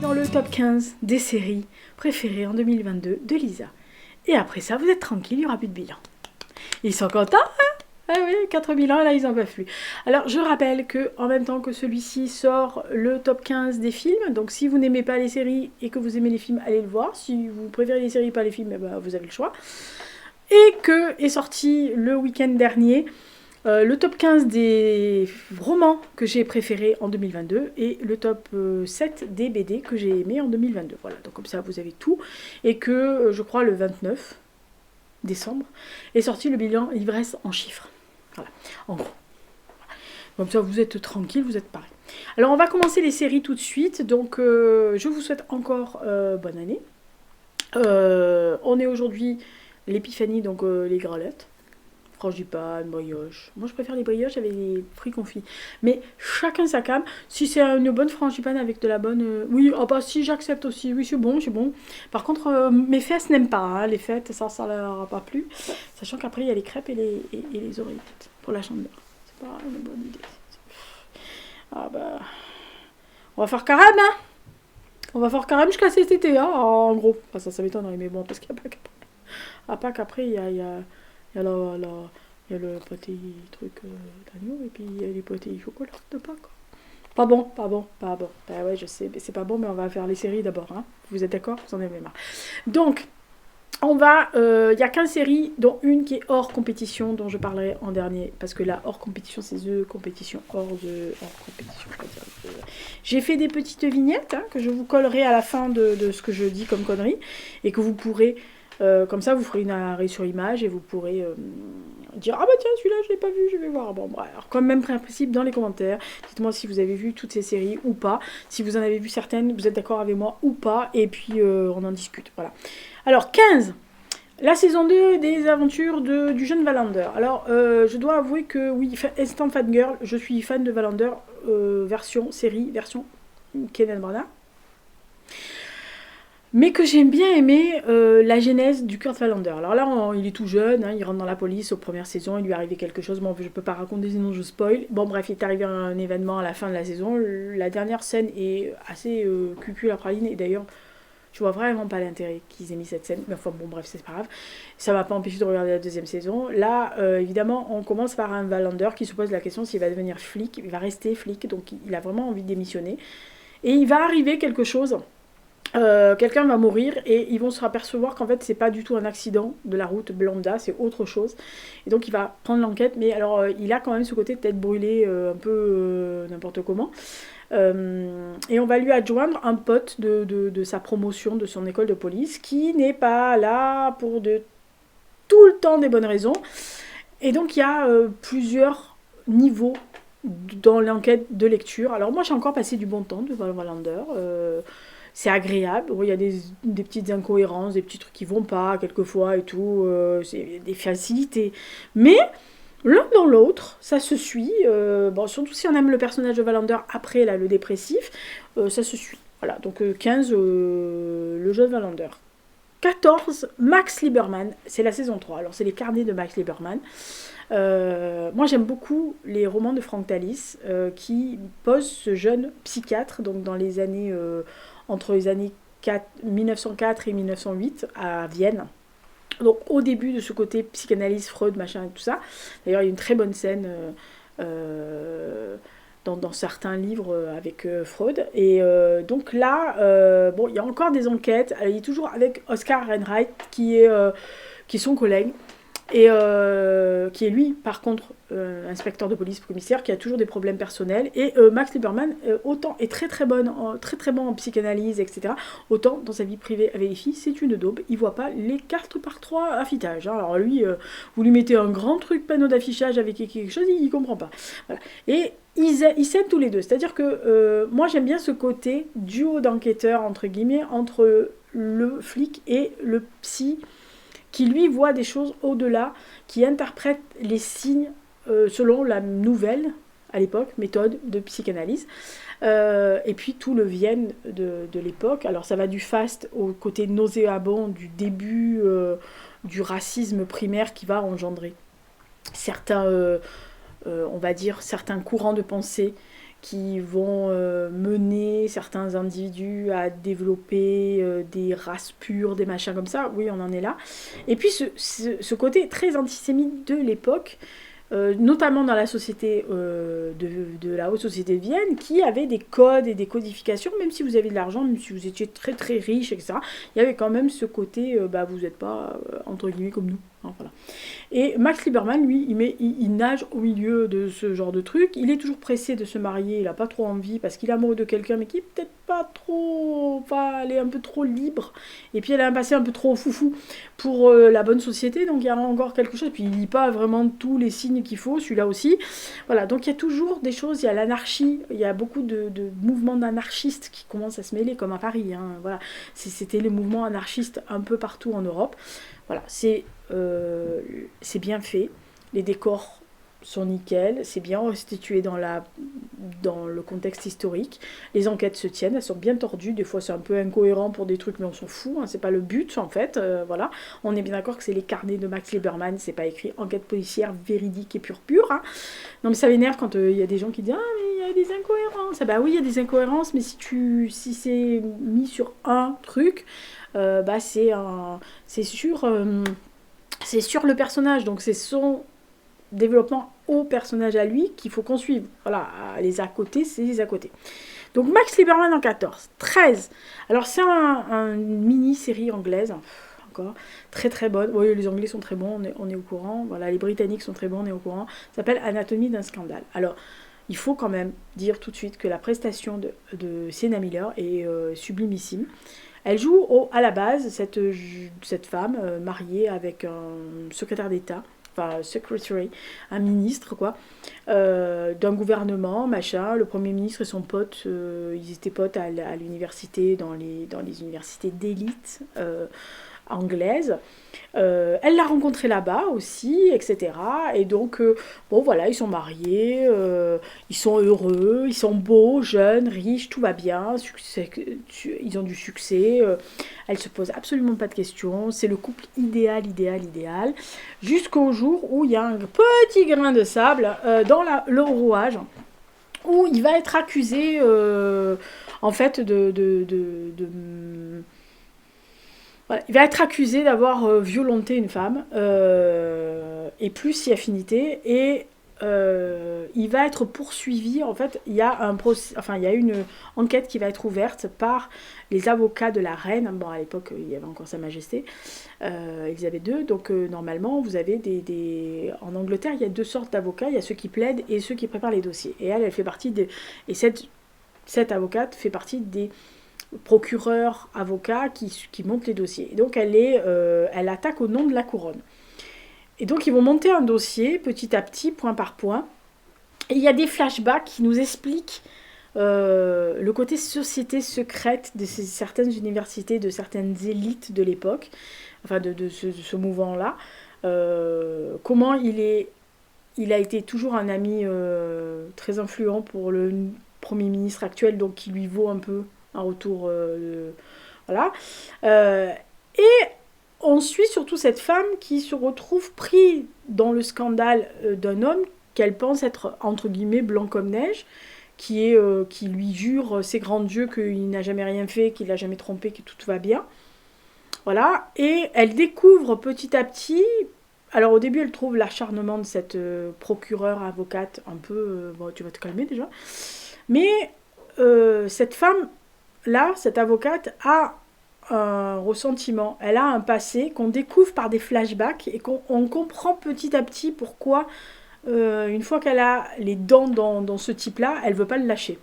dans le top 15 des séries préférées en 2022 de Lisa. Et après ça, vous êtes tranquille, il n'y aura plus de bilan. Ils sont contents, hein? Ah oui, 4000 ans, là, ils en peuvent plus. Alors, je rappelle que en même temps que celui-ci sort le top 15 des films, donc si vous n'aimez pas les séries et que vous aimez les films, allez le voir. Si vous préférez les séries, pas les films, eh ben, vous avez le choix. Et que est sorti le week-end dernier le top 15 des romans que j'ai préférés en 2022 et le top 7 des BD que j'ai aimés en 2022. Voilà, donc comme ça vous avez tout. Et que je crois le 29 décembre est sorti le bilan ivresse en chiffres. Voilà, en gros. Comme ça vous êtes tranquille, vous êtes pareil. Alors on va commencer les séries tout de suite. Donc je vous souhaite encore bonne année. On est aujourd'hui l'épiphanie, donc les gralettes. Frangipane, brioche. Moi, je préfère les brioches avec les fruits confits. Mais chacun sa cam. Si c'est une bonne frangipane avec de la bonne... Oui, oh bah si, j'accepte aussi. Oui, c'est bon, c'est bon. Par contre, mes fesses n'aiment pas, hein, les fêtes. Ça leur a pas plu. Sachant qu'après, il y a les crêpes et les oreillettes pour la chandeleur. C'est pas une bonne idée. Ah bah... On va faire carême, hein. On va faire carême jusqu'à cet été, hein, en gros. Enfin, ça m'étonnerait, mais bon, parce qu'il n'y a pas qu'après. À Pâques, après, il y a il y a le pâté truc d'agneau et puis il y a les pâtés chocolat de Pâques. Pas bon, pas bon, pas bon. Bah ouais, je sais, mais c'est pas bon, mais on va faire les séries d'abord. Hein. Vous êtes d'accord? Vous en avez marre. Donc, on va... Il y a 15 séries, dont une qui est hors compétition, dont je parlerai en dernier. Parce que là, hors compétition, c'est The Compétition. Hors compétition, je peux dire. J'ai fait des petites vignettes que je vous collerai à la fin de ce que je dis comme conneries. Et que vous pourrez... comme ça, vous ferez une arrêt sur image et vous pourrez dire ah bah tiens celui-là je l'ai pas vu, je vais voir. Bon bref, alors comme même principe dans les commentaires, dites-moi si vous avez vu toutes ces séries ou pas, si vous en avez vu certaines, vous êtes d'accord avec moi ou pas, et puis on en discute. Voilà. Alors 15, la saison 2 des aventures du jeune Valander. Alors je dois avouer que oui, instant fangirl, je suis fan de Valander version série, version Kenneth Branagh. Mais que j'aime bien aimer la genèse du Kurt Wallander. Alors là, il est tout jeune, il rentre dans la police aux premières saisons, il lui est arrivé quelque chose, bon, je ne peux pas raconter sinon je spoil. Bon bref, il est arrivé un événement à la fin de la saison, la dernière scène est assez cucul à praline, et d'ailleurs, je vois vraiment pas l'intérêt qu'ils aient mis cette scène, mais enfin bon bref, c'est pas grave. Ça m'a pas empêché de regarder la deuxième saison. Là, évidemment, on commence par un Wallander qui se pose la question s'il va devenir flic, il va rester flic, donc il a vraiment envie de démissionner. Et il va arriver quelque chose... quelqu'un va mourir et ils vont se apercevoir qu'en fait c'est pas du tout un accident de la route lambda, c'est autre chose. Et donc il va prendre l'enquête, mais alors il a quand même ce côté de tête brûlée un peu n'importe comment. Et on va lui adjoindre un pote de sa promotion, de son école de police, qui n'est pas là pour tout le temps des bonnes raisons. Et donc il y a plusieurs niveaux dans l'enquête de lecture. Alors moi j'ai encore passé du bon temps devant Wallander. C'est agréable. Bon, il y a des petites incohérences, des petits trucs qui vont pas quelquefois et tout. C'est des facilités. Mais l'un dans l'autre, ça se suit. Bon, surtout si on aime le personnage de Wallander après là, le dépressif, ça se suit. Voilà, donc 15, le jeu de Wallander. 14, Max Lieberman, c'est la saison 3. Alors, c'est les carnets de Max Lieberman. Moi, j'aime beaucoup les romans de Frank Tallis qui posent ce jeune psychiatre, donc dans les années, entre les années 1904 et 1908 à Vienne. Donc, au début de ce côté psychanalyse, Freud, machin et tout ça. D'ailleurs, il y a une très bonne scène dans certains livres avec Freud. Et donc là, bon, il y a encore des enquêtes. Il est toujours avec Oscar Reinhardt, qui est son collègue. Et qui est lui, par contre, inspecteur de police, commissaire, qui a toujours des problèmes personnels. Et Max Lieberman, autant est très très bon en psychanalyse, etc. Autant dans sa vie privée avec les filles, c'est une daube. Il voit pas les cartes par 3 affichages. Hein. Alors lui, vous lui mettez un grand truc panneau d'affichage avec quelque chose, il comprend pas. Voilà. Et ils s'aiment tous les deux. C'est-à-dire que moi j'aime bien ce côté duo d'enquêteurs, entre guillemets, entre le flic et le psy, qui lui voit des choses au-delà, qui interprète les signes selon la nouvelle, à l'époque, méthode de psychanalyse. Et puis tout le Vienne de l'époque. Alors ça va du faste au côté nauséabond du début du racisme primaire qui va engendrer certains, on va dire, certains courants de pensée qui vont mener certains individus à développer des races pures, des machins comme ça. Oui, on en est là. Et puis ce côté très antisémite de l'époque, notamment dans la société de la haute société de Vienne, qui avait des codes et des codifications, même si vous avez de l'argent, même si vous étiez très très riche, etc. Il y avait quand même ce côté, vous n'êtes pas, entre guillemets, comme nous. Hein, voilà. Et Max Lieberman, lui, il nage au milieu de ce genre de truc. Il est toujours pressé de se marier, il n'a pas trop envie, parce qu'il est amoureux de quelqu'un, mais qui est peut-être pas trop... Enfin, elle est un peu trop libre. Et puis elle a un passé un peu trop foufou pour la bonne société, donc il y a encore quelque chose. Puis il lit pas vraiment tous les signes qu'il faut, celui-là aussi. Voilà, donc il y a toujours des choses, il y a l'anarchie, il y a beaucoup de mouvements d'anarchistes qui commencent à se mêler, comme à Paris. Hein, voilà. C'était les mouvements anarchistes un peu partout en Europe. Voilà, c'est bien fait, les décors sont nickel, c'est bien restitué dans le contexte historique, les enquêtes se tiennent, elles sont bien tordues, des fois c'est un peu incohérent pour des trucs mais on s'en fout, hein, c'est pas le but en fait, voilà, on est bien d'accord que c'est les carnets de Max Lieberman, c'est pas écrit enquête policière véridique et pure, non mais ça m'énerve quand il y a des gens qui disent ah mais il y a des incohérences, ah bah oui il y a des incohérences mais si c'est mis sur un truc, c'est sur le personnage, donc c'est son développement au personnage à lui qu'il faut qu'on suive. Voilà, les à côté, c'est les à côté. Donc Max Lieberman en 14. 13. Alors c'est une mini-série anglaise, encore, très très bonne. Oui, les Anglais sont très bons, on est au courant. Voilà, les Britanniques sont très bons, on est au courant. Ça s'appelle Anatomie d'un scandale. Alors, il faut quand même dire tout de suite que la prestation de Sienna Miller est sublimissime. Elle joue à la base cette femme mariée avec un secrétaire d'État, enfin secretary, un ministre quoi, d'un gouvernement, machin. Le Premier ministre et son pote, ils étaient potes à l'université, dans les universités d'élite anglaise. Elle l'a rencontré là-bas aussi, etc. Et donc, bon voilà, ils sont mariés, ils sont heureux, ils sont beaux, jeunes, riches, tout va bien, ils ont du succès, elle se pose absolument pas de questions, c'est le couple idéal, jusqu'au jour où il y a un petit grain de sable dans le rouage, où il va être accusé, en fait, voilà, il va être accusé d'avoir violenté une femme, et plus si affinité, et il va être poursuivi. En fait, il y a une enquête qui va être ouverte par les avocats de la reine. Bon, à l'époque, il y avait encore Sa Majesté, Elisabeth II. Donc, normalement, vous avez en Angleterre, il y a deux sortes d'avocats. Il y a ceux qui plaident et ceux qui préparent les dossiers. Et elle fait partie et cette avocate fait partie des procureur, avocat qui monte les dossiers. Et donc elle attaque au nom de la couronne. Et donc ils vont monter un dossier petit à petit, point par point. Et il y a des flashbacks qui nous expliquent le côté société secrète de certaines universités, de certaines élites de l'époque, enfin de ce mouvement-là. Comment il a été toujours un ami très influent pour le Premier ministre actuel, donc qui lui vaut un peu un retour, voilà. Et on suit surtout cette femme qui se retrouve prise dans le scandale d'un homme qu'elle pense être, entre guillemets, blanc comme neige, qui lui jure ses grands dieux qu'il n'a jamais rien fait, qu'il l'a jamais trompé, que tout va bien. Voilà. Et elle découvre petit à petit... Alors au début, elle trouve l'acharnement de cette procureure, avocate, un peu... bon, tu vas te calmer déjà. Mais cette femme... Là, cette avocate a un ressentiment, elle a un passé qu'on découvre par des flashbacks et qu'on comprend petit à petit pourquoi, une fois qu'elle a les dents dans ce type-là, elle ne veut pas le lâcher.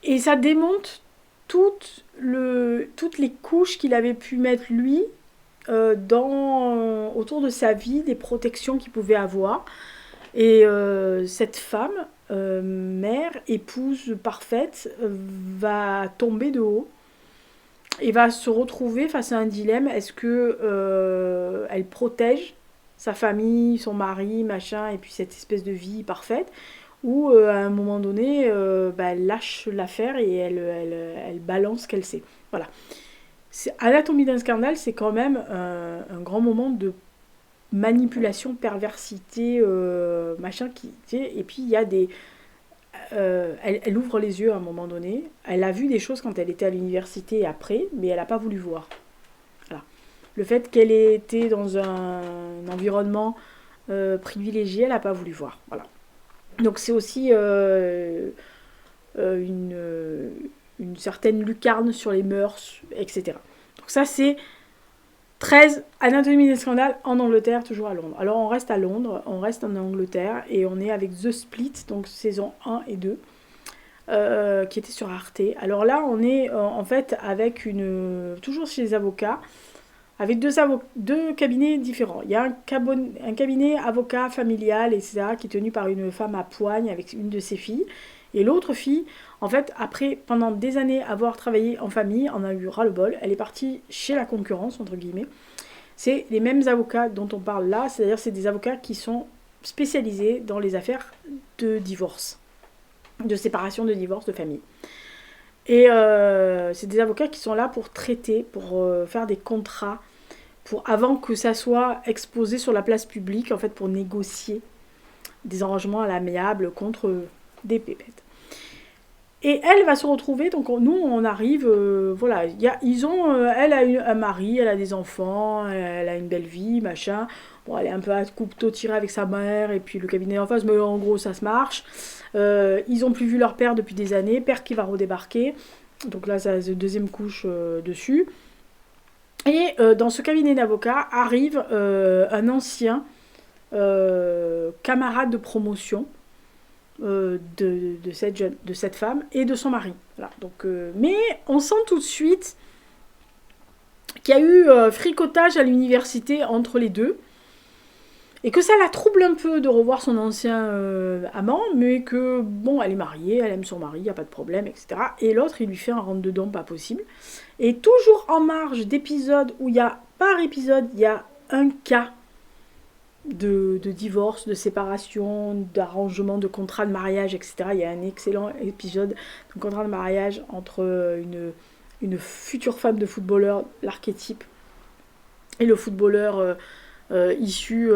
Et ça démonte toutes les couches qu'il avait pu mettre lui autour de sa vie, des protections qu'il pouvait avoir. Et cette femme... mère, épouse parfaite, va tomber de haut et va se retrouver face à un dilemme. Est-ce que elle protège sa famille, son mari, machin, et puis cette espèce de vie parfaite, ou à un moment donné, elle lâche l'affaire et elle balance ce qu'elle sait. Voilà. Anatomie d'un scandale, c'est quand même un grand moment de manipulation, perversité, machin, et puis il y a elle ouvre les yeux à un moment donné. Elle a vu des choses quand elle était à l'université et après, mais elle n'a pas voulu voir. Voilà. Le fait qu'elle ait été dans un environnement privilégié, elle n'a pas voulu voir. Voilà. Donc c'est aussi une certaine lucarne sur les mœurs, etc. Donc ça c'est 13, Anatomie des scandales en Angleterre, toujours à Londres. Alors on reste à Londres, on reste en Angleterre et on est avec The Split, donc saison 1 et 2, qui était sur Arte. Alors là on est en fait avec toujours chez les avocats, avec deux cabinets différents. Il y a un cabinet avocat familial, etc., qui est tenu par une femme à poigne avec une de ses filles. Et l'autre fille, en fait, après, pendant des années, avoir travaillé en famille, en a eu ras-le-bol. Elle est partie chez la concurrence, entre guillemets. C'est les mêmes avocats dont on parle là, c'est-à-dire c'est des avocats qui sont spécialisés dans les affaires de divorce, de séparation, de divorce, de famille. Et c'est des avocats qui sont là pour traiter, pour faire des contrats, avant que ça soit exposé sur la place publique, en fait, pour négocier des arrangements à l'amiable contre des pépettes. Et elle va se retrouver, donc nous on arrive, voilà, elle a un mari, elle a des enfants, elle a une belle vie, machin. Bon, elle est un peu à couteau tiré avec sa mère et puis le cabinet en face, mais en gros ça se marche. Ils ont plus vu leur père depuis des années, père qui va redébarquer, donc là ça a une deuxième couche dessus. Et dans ce cabinet d'avocats arrive un ancien camarade de promotion de cette femme et de son mari. Voilà. Donc, mais on sent tout de suite qu'il y a eu fricotage à l'université entre les deux et que ça la trouble un peu de revoir son ancien amant, mais que bon, elle est mariée, elle aime son mari, il n'y a pas de problème, etc. Et l'autre, il lui fait un rentre-dedans pas possible. Et toujours en marge d'épisodes où il y a, par épisode, il y a un cas de divorce, de séparation, d'arrangement, de contrat de mariage, etc. Il y a un excellent épisode de contrat de mariage entre une future femme de footballeur, l'archétype, et le footballeur issu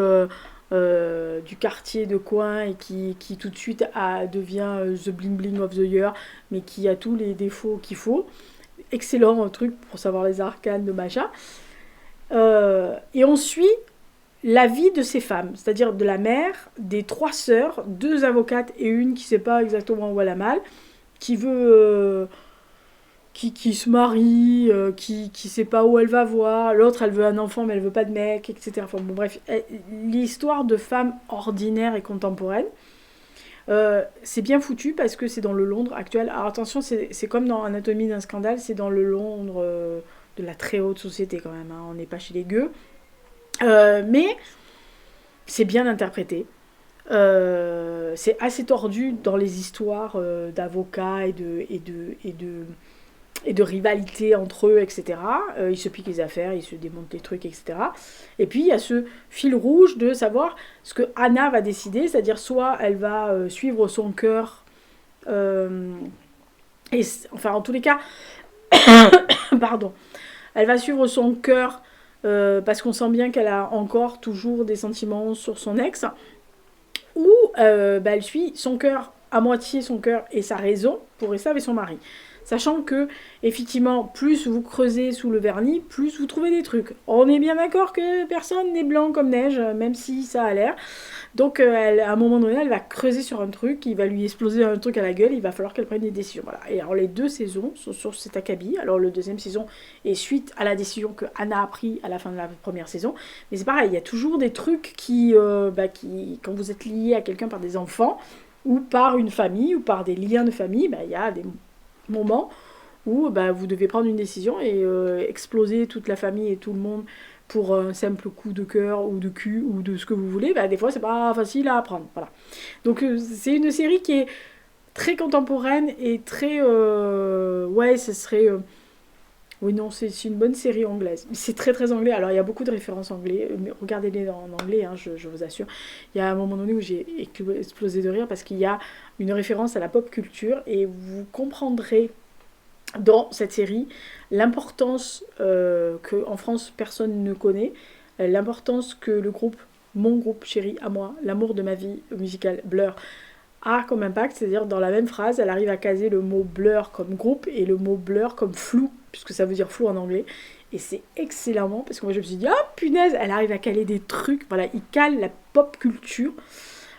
du quartier de coin et qui tout de suite devient the bling bling of the year, mais qui a tous les défauts qu'il faut. Excellent truc pour savoir les arcanes de machin. Et on suit la vie de ces femmes, c'est-à-dire de la mère, des 3 sœurs, 2 avocates et une qui ne sait pas exactement où elle a mal, qui veut... qui se marie, qui ne sait pas où elle va voir, l'autre elle veut un enfant mais elle veut pas de mec, etc. Enfin bon bref, l'histoire de femmes ordinaires et contemporaines, c'est bien foutu parce que c'est dans le Londres actuel. Alors attention, c'est comme dans Anatomie d'un scandale, c'est dans le Londres de la très haute société quand même, hein. On n'est pas chez les gueux. Mais c'est bien interprété. C'est assez tordu dans les histoires d'avocats et de rivalité entre eux, etc. Ils se piquent les affaires, ils se démontent les trucs, etc. Et puis il y a ce fil rouge de savoir ce que Anna va décider, c'est-à-dire soit elle va suivre son cœur, enfin en tous les cas, pardon, elle va suivre son cœur parce qu'on sent bien qu'elle a encore toujours des sentiments sur son ex, ou elle suit son cœur, à moitié son cœur et sa raison pour rester avec son mari. Sachant que, effectivement, plus vous creusez sous le vernis, plus vous trouvez des trucs. On est bien d'accord que personne n'est blanc comme neige, même si ça a l'air. Donc, à un moment donné, elle va creuser sur un truc, il va lui exploser un truc à la gueule, il va falloir qu'elle prenne des décisions. Voilà. Et alors, les 2 saisons sont sur cet acabit. Alors, le 2e saison est suite à la décision que Anna a prise à la fin de la première saison. Mais c'est pareil, il y a toujours des trucs qui, quand vous êtes lié à quelqu'un par des enfants, ou par une famille, ou par des liens de famille, il y a des moments où vous devez prendre une décision et exploser toute la famille et tout le monde pour un simple coup de cœur ou de cul ou de ce que vous voulez, des fois c'est pas facile à apprendre. Voilà. Donc c'est une série qui est très contemporaine et très... ce serait... oui, non, c'est une bonne série anglaise. C'est très très anglais. Alors il y a beaucoup de références anglais, mais regardez-les en anglais, hein, je vous assure. Il y a un moment donné où j'ai explosé de rire parce qu'il y a une référence à la pop culture et vous comprendrez dans cette série l'importance qu'en France personne ne connaît, l'importance que le groupe, mon groupe chéri à moi, l'amour de ma vie musical Blur, a comme impact, c'est-à-dire dans la même phrase, elle arrive à caser le mot blur comme groupe et le mot blur comme flou, puisque ça veut dire flou en anglais. Et c'est excellemment, parce que moi je me suis dit, ah punaise, elle arrive à caler des trucs, voilà, il cale la pop culture.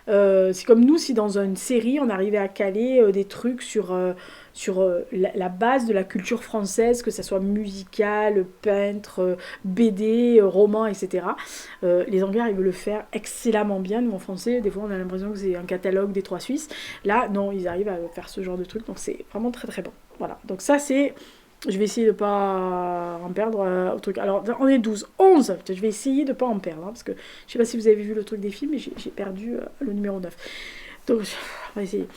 C'est comme nous si dans une série on arrivait à caler des trucs sur la base de la culture française, que ce soit musical, peintre, BD, roman, etc. Les Anglais arrivent à le faire excellemment bien. Nous en français, des fois on a l'impression que c'est un catalogue des trois Suisses. Là, non, ils arrivent à faire ce genre de truc, donc c'est vraiment très très bon. Voilà, donc ça c'est... Je vais essayer de pas en perdre au truc. Alors, on est 12. 11. Je vais essayer de pas en perdre. Hein, parce que je sais pas si vous avez vu le truc des films, mais j'ai perdu le numéro 9. Donc, on va essayer.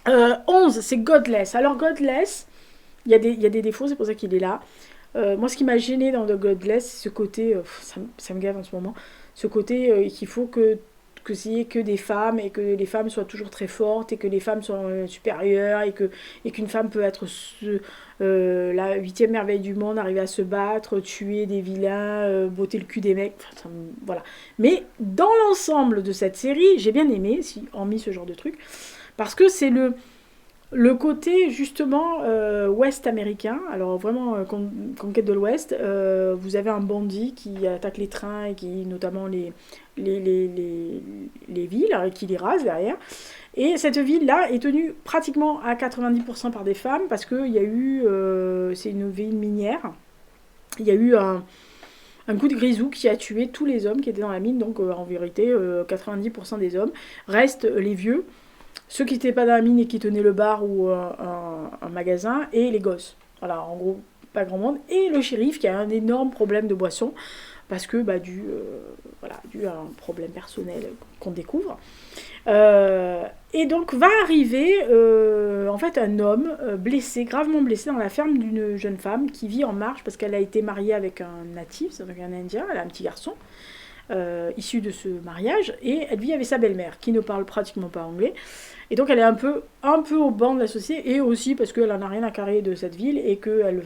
11, c'est Godless. Alors, Godless, il y a des défauts, c'est pour ça qu'il est là. Moi, ce qui m'a gêné dans le Godless, c'est ce côté, ça me gave en ce moment, ce côté qu'il faut que s'il n'y ait que des femmes et que les femmes soient toujours très fortes et que les femmes soient supérieures et qu'une femme peut être la huitième merveille du monde, arriver à se battre, tuer des vilains, botter le cul des mecs, enfin, voilà. Mais dans l'ensemble de cette série, j'ai bien aimé, si hormis ce genre de truc, parce que c'est le côté justement ouest américain, alors vraiment conquête de l'ouest, vous avez un bandit qui attaque les trains et qui notamment les villes, hein, qui les rase derrière. Et cette ville-là est tenue pratiquement à 90% par des femmes parce qu'il y a eu, c'est une ville minière, il y a eu un coup de grisou qui a tué tous les hommes qui étaient dans la mine, donc en vérité 90% des hommes. Restent les vieux, ceux qui n'étaient pas dans la mine et qui tenaient le bar ou un magasin, et les gosses. Voilà, en gros, pas grand monde. Et le shérif qui a un énorme problème de boisson, parce que dû à un problème personnel qu'on découvre. Et donc va arriver en fait un homme blessé, gravement blessé dans la ferme d'une jeune femme qui vit en marge parce qu'elle a été mariée avec un natif, avec un indien, elle a un petit garçon. Issue de ce mariage, et elle vit avec sa belle-mère qui ne parle pratiquement pas anglais, et donc elle est un peu au banc de la société, et aussi parce qu'elle en a rien à carrer de cette ville et qu'elle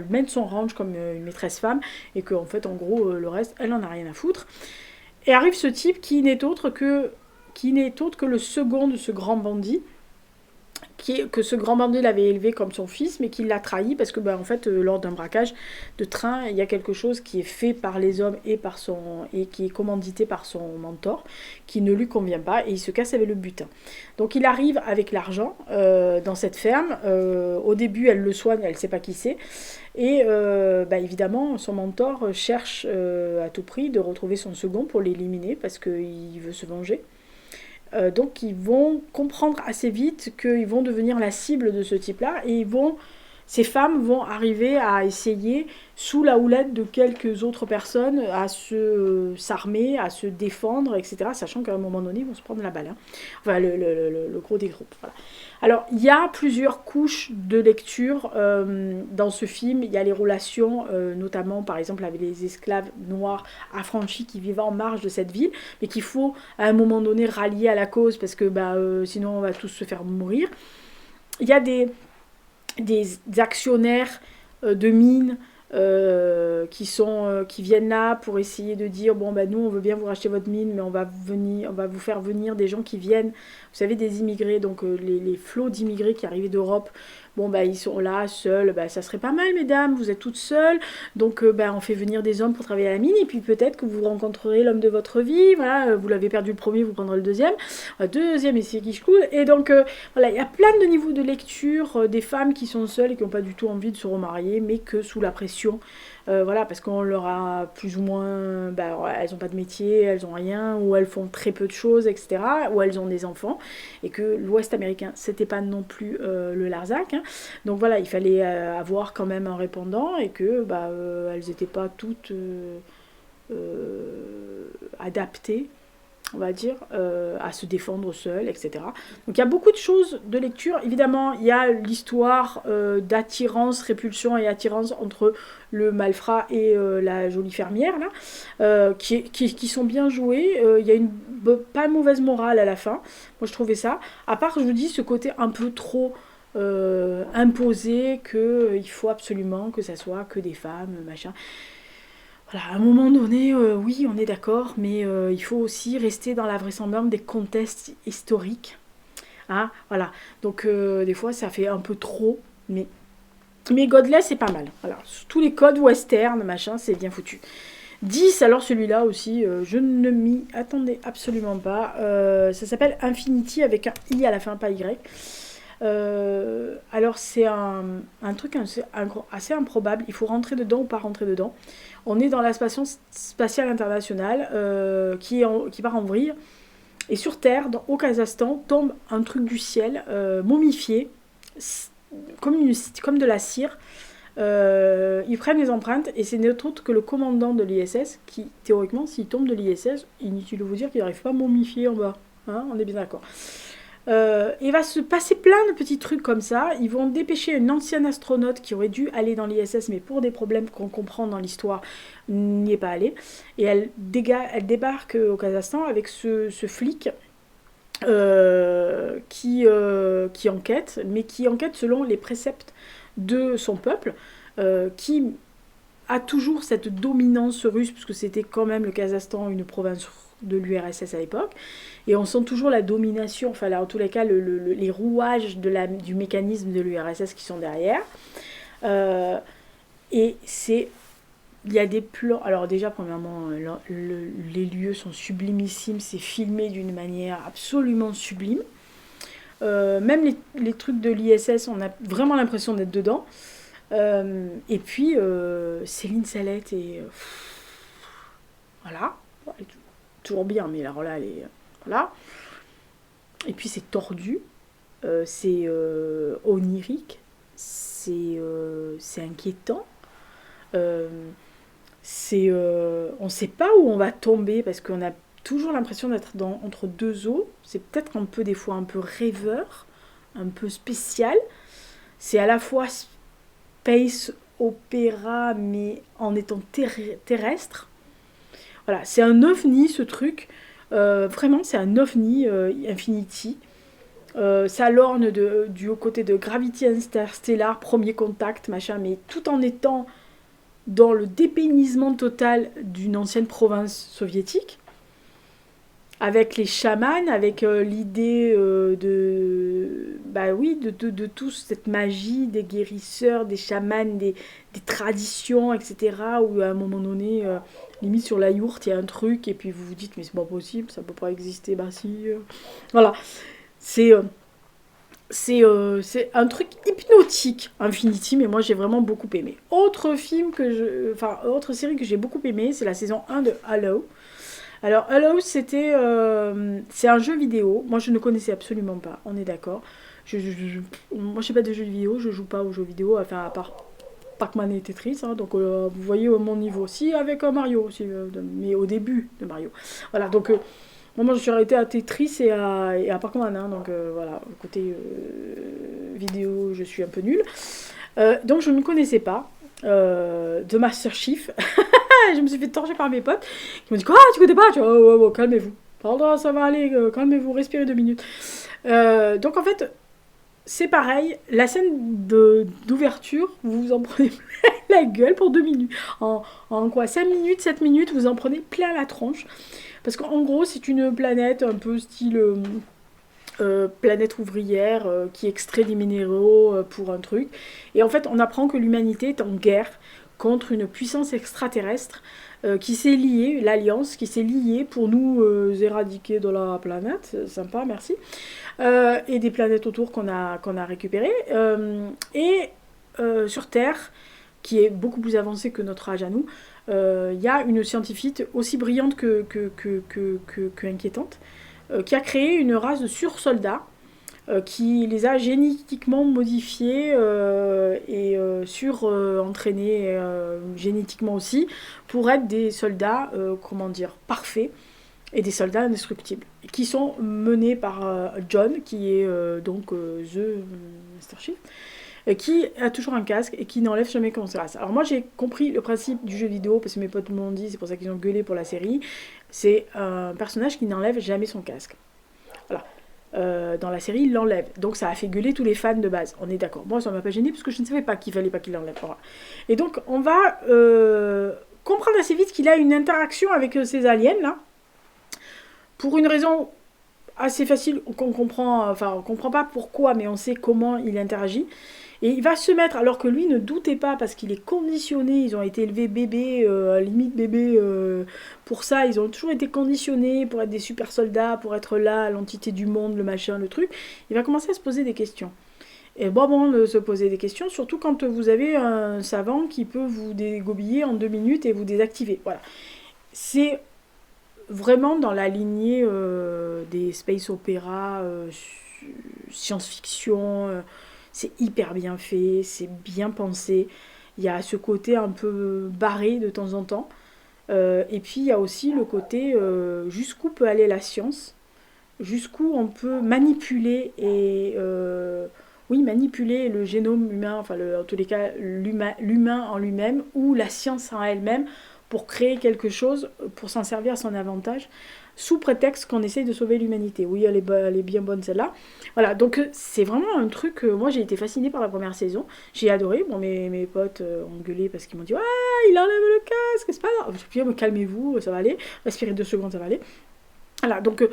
mène son ranch comme une maîtresse femme, et qu'en fait en gros le reste elle en a rien à foutre. Et arrive ce type qui n'est autre que le second de ce grand bandit, que ce grand bandit l'avait élevé comme son fils, mais qui l'a trahi parce que en fait lors d'un braquage de train, il y a quelque chose qui est fait par les hommes et qui est commandité par son mentor, qui ne lui convient pas, et il se casse avec le butin. Donc il arrive avec l'argent dans cette ferme. Au début elle le soigne, elle ne sait pas qui c'est, et évidemment son mentor cherche à tout prix de retrouver son second pour l'éliminer parce qu'il veut se venger. Donc ils vont comprendre assez vite qu'ils vont devenir la cible de ce type-là, et ces femmes vont arriver à essayer, sous la houlette de quelques autres personnes, à s'armer, à se défendre, etc. Sachant qu'à un moment donné, ils vont se prendre la balle. Hein. Enfin, le gros des groupes. Voilà. Alors, il y a plusieurs couches de lecture dans ce film. Il y a les relations, notamment, par exemple, avec les esclaves noirs affranchis qui vivent en marge de cette ville, mais qu'il faut, à un moment donné, rallier à la cause, parce que sinon, on va tous se faire mourir. Il y a des actionnaires de mines qui viennent là pour essayer de dire nous on veut bien vous racheter votre mine, mais on va vous faire venir des gens qui viennent, vous savez, des immigrés, donc les flots d'immigrés qui arrivaient d'Europe. Ils sont là seuls, ça serait pas mal mesdames, vous êtes toutes seules, donc on fait venir des hommes pour travailler à la mine, et puis peut-être que vous rencontrerez l'homme de votre vie, voilà, vous l'avez perdu le premier, vous prendrez le deuxième, et c'est qui je coule. Et donc il y a plein de niveaux de lecture, des femmes qui sont seules et qui n'ont pas du tout envie de se remarier, mais que sous la pression, parce qu'on leur a plus ou moins, elles n'ont pas de métier, elles n'ont rien, ou elles font très peu de choses, etc., ou elles ont des enfants, et que l'Ouest américain, c'était pas non plus le Larzac, hein. Donc voilà, il fallait avoir quand même un répondant, et que elles n'étaient pas toutes adaptées, on va dire, à se défendre seules, etc. Donc il y a beaucoup de choses de lecture. Évidemment, il y a l'histoire d'attirance, répulsion et attirance entre le malfrat et la jolie fermière, là, qui sont bien jouées. Il y a pas mauvaise morale à la fin. Moi, je trouvais ça. À part, je vous dis, ce côté un peu trop imposé, qu'il faut absolument que ça soit que des femmes, machin. Voilà, à un moment donné, oui, on est d'accord, mais il faut aussi rester dans la vraisemblance des contextes historiques. Hein, voilà. Donc, des fois, ça fait un peu trop. Mais Godless, c'est pas mal. Voilà. Tous les codes western, machin, c'est bien foutu. 10, alors celui-là aussi, je ne m'y attendais absolument pas. Ça s'appelle Infinity avec un I à la fin, pas Y. Alors c'est un truc assez improbable. Il faut rentrer dedans ou pas rentrer dedans. On est dans la station spatiale internationale qui part en vrille. Et sur Terre, au Kazakhstan, tombe un truc du ciel momifié, comme de la cire. Ils prennent les empreintes et c'est notre autre que le commandant de l'ISS qui, théoriquement, s'il tombe de l'ISS, inutile de vous dire qu'il n'arrive pas à momifier en bas. Hein, on est bien d'accord. Il va se passer plein de petits trucs comme ça. Ils vont dépêcher une ancienne astronaute qui aurait dû aller dans l'ISS, mais pour des problèmes qu'on comprend dans l'histoire, n'y est pas allée. Et elle débarque au Kazakhstan avec ce flic qui enquête, mais qui enquête selon les préceptes de son peuple, qui a toujours cette dominance russe, puisque c'était quand même le Kazakhstan, une province de l'URSS à l'époque, et on sent toujours la domination, enfin là, en tous les cas, les rouages du mécanisme de l'URSS qui sont derrière. Et il y a des plans, alors déjà, premièrement, les lieux sont sublimissimes, c'est filmé d'une manière absolument sublime. Même les trucs de l'ISS, on a vraiment l'impression d'être dedans. Et puis, Céline Salette et... voilà. Elle est toujours bien, mais alors là, elle est... voilà. Et puis, c'est tordu. C'est onirique. C'est inquiétant. On ne sait pas où on va tomber, parce qu'on a toujours l'impression d'être entre deux eaux. C'est peut-être un peu, des fois, un peu rêveur, un peu spécial. C'est à la fois space opéra, mais en étant terrestre. Voilà, c'est un ovni, ce truc. Vraiment, c'est un ovni, Infinity. Ça lorne du haut côté de Gravity Interstellar, Premier Contact, machin, mais tout en étant dans le dépénissement total d'une ancienne province soviétique, avec les chamans, avec l'idée de tout, cette magie des guérisseurs, des chamans, des traditions, etc. Où à un moment donné, limite sur la yourte, il y a un truc, et puis vous vous dites, mais c'est pas possible, ça peut pas exister, bah si. Voilà. C'est un truc hypnotique, Infinity, mais moi j'ai vraiment beaucoup aimé. Autre série que j'ai beaucoup aimé, c'est la saison 1 de Halo. Alors Halo, c'est un jeu vidéo. Moi je ne connaissais absolument pas, on est d'accord. Moi je sais pas de jeux vidéo, je joue pas aux jeux vidéo, enfin à part Pac-Man et Tetris, hein, donc vous voyez mon niveau. Si avec Mario, mais au début de Mario. Voilà, donc... moi, je suis arrêtée à Tetris et à Pac-Man, hein, donc voilà, côté vidéo, je suis un peu nulle. Donc, je ne connaissais pas de Master Chief. Je me suis fait torcher par mes potes qui m'ont dit, quoi, tu connais pas? Tu vois, oh, calmez-vous. Pardon, ça va aller, calmez-vous, respirez 2 minutes. Donc, en fait, c'est pareil, la scène d'ouverture, vous en prenez plein la gueule pour 2 minutes. En quoi, 5 minutes, 7 minutes, vous en prenez plein la tronche. Parce qu'en gros, c'est une planète un peu style planète ouvrière qui extrait des minéraux pour un truc. Et en fait, on apprend que l'humanité est en guerre contre une puissance extraterrestre qui s'est liée, l'Alliance, qui s'est liée pour nous éradiquer de la planète. Sympa, merci. Et des planètes autour qu'on a récupérées. Et sur Terre, qui est beaucoup plus avancée que notre âge à nous, y a une scientifique aussi brillante que inquiétante, qui a créé une race de sursoldats qui les a génétiquement modifiés et entraînés génétiquement aussi pour être des soldats, parfaits et des soldats indestructibles, qui sont menés par John, qui est The Master Chief, qui a toujours un casque et qui n'enlève jamais conscience. Alors moi j'ai compris le principe du jeu vidéo, parce que mes potes m'ont dit, c'est pour ça qu'ils ont gueulé pour la série, c'est un personnage qui n'enlève jamais son casque. Voilà. Dans la série, il l'enlève. Donc ça a fait gueuler tous les fans de base. On est d'accord. Moi ça m'a pas gêné parce que je ne savais pas qu'il fallait pas qu'il l'enlève. Voilà. Et donc on va comprendre assez vite qu'il a une interaction avec ces aliens là, pour une raison assez facile, qu'on comprend, enfin on comprend pas pourquoi, mais on sait comment il interagit. Et il va se mettre, alors que lui ne doutait pas, parce qu'il est conditionné, ils ont été élevés bébés, limite bébé, pour ça, ils ont toujours été conditionnés pour être des super soldats, pour être là, l'entité du monde, le machin, le truc. Il va commencer à se poser des questions. Et bon de se poser des questions, surtout quand vous avez un savant qui peut vous dégobiller en 2 minutes et vous désactiver. Voilà. C'est vraiment dans la lignée des space opéra, science-fiction. C'est hyper bien fait, c'est bien pensé. Il y a ce côté un peu barré de temps en temps. Et puis il y a aussi le côté jusqu'où peut aller la science, jusqu'où on peut manipuler et oui, manipuler le génome humain, enfin en tous les cas l'humain en lui-même ou la science en elle-même pour créer quelque chose, pour s'en servir à son avantage, sous prétexte qu'on essaye de sauver l'humanité. Oui, elle est bien bonne celle-là. Voilà, donc c'est vraiment un truc, moi j'ai été fascinée par la première saison, j'ai adoré, bon mes potes ont gueulé parce qu'ils m'ont dit « Ouais, il enlève le casque, c'est pas grave !» Je me dis « Calmez-vous, ça va aller, respirez 2 secondes, ça va aller. » Voilà, donc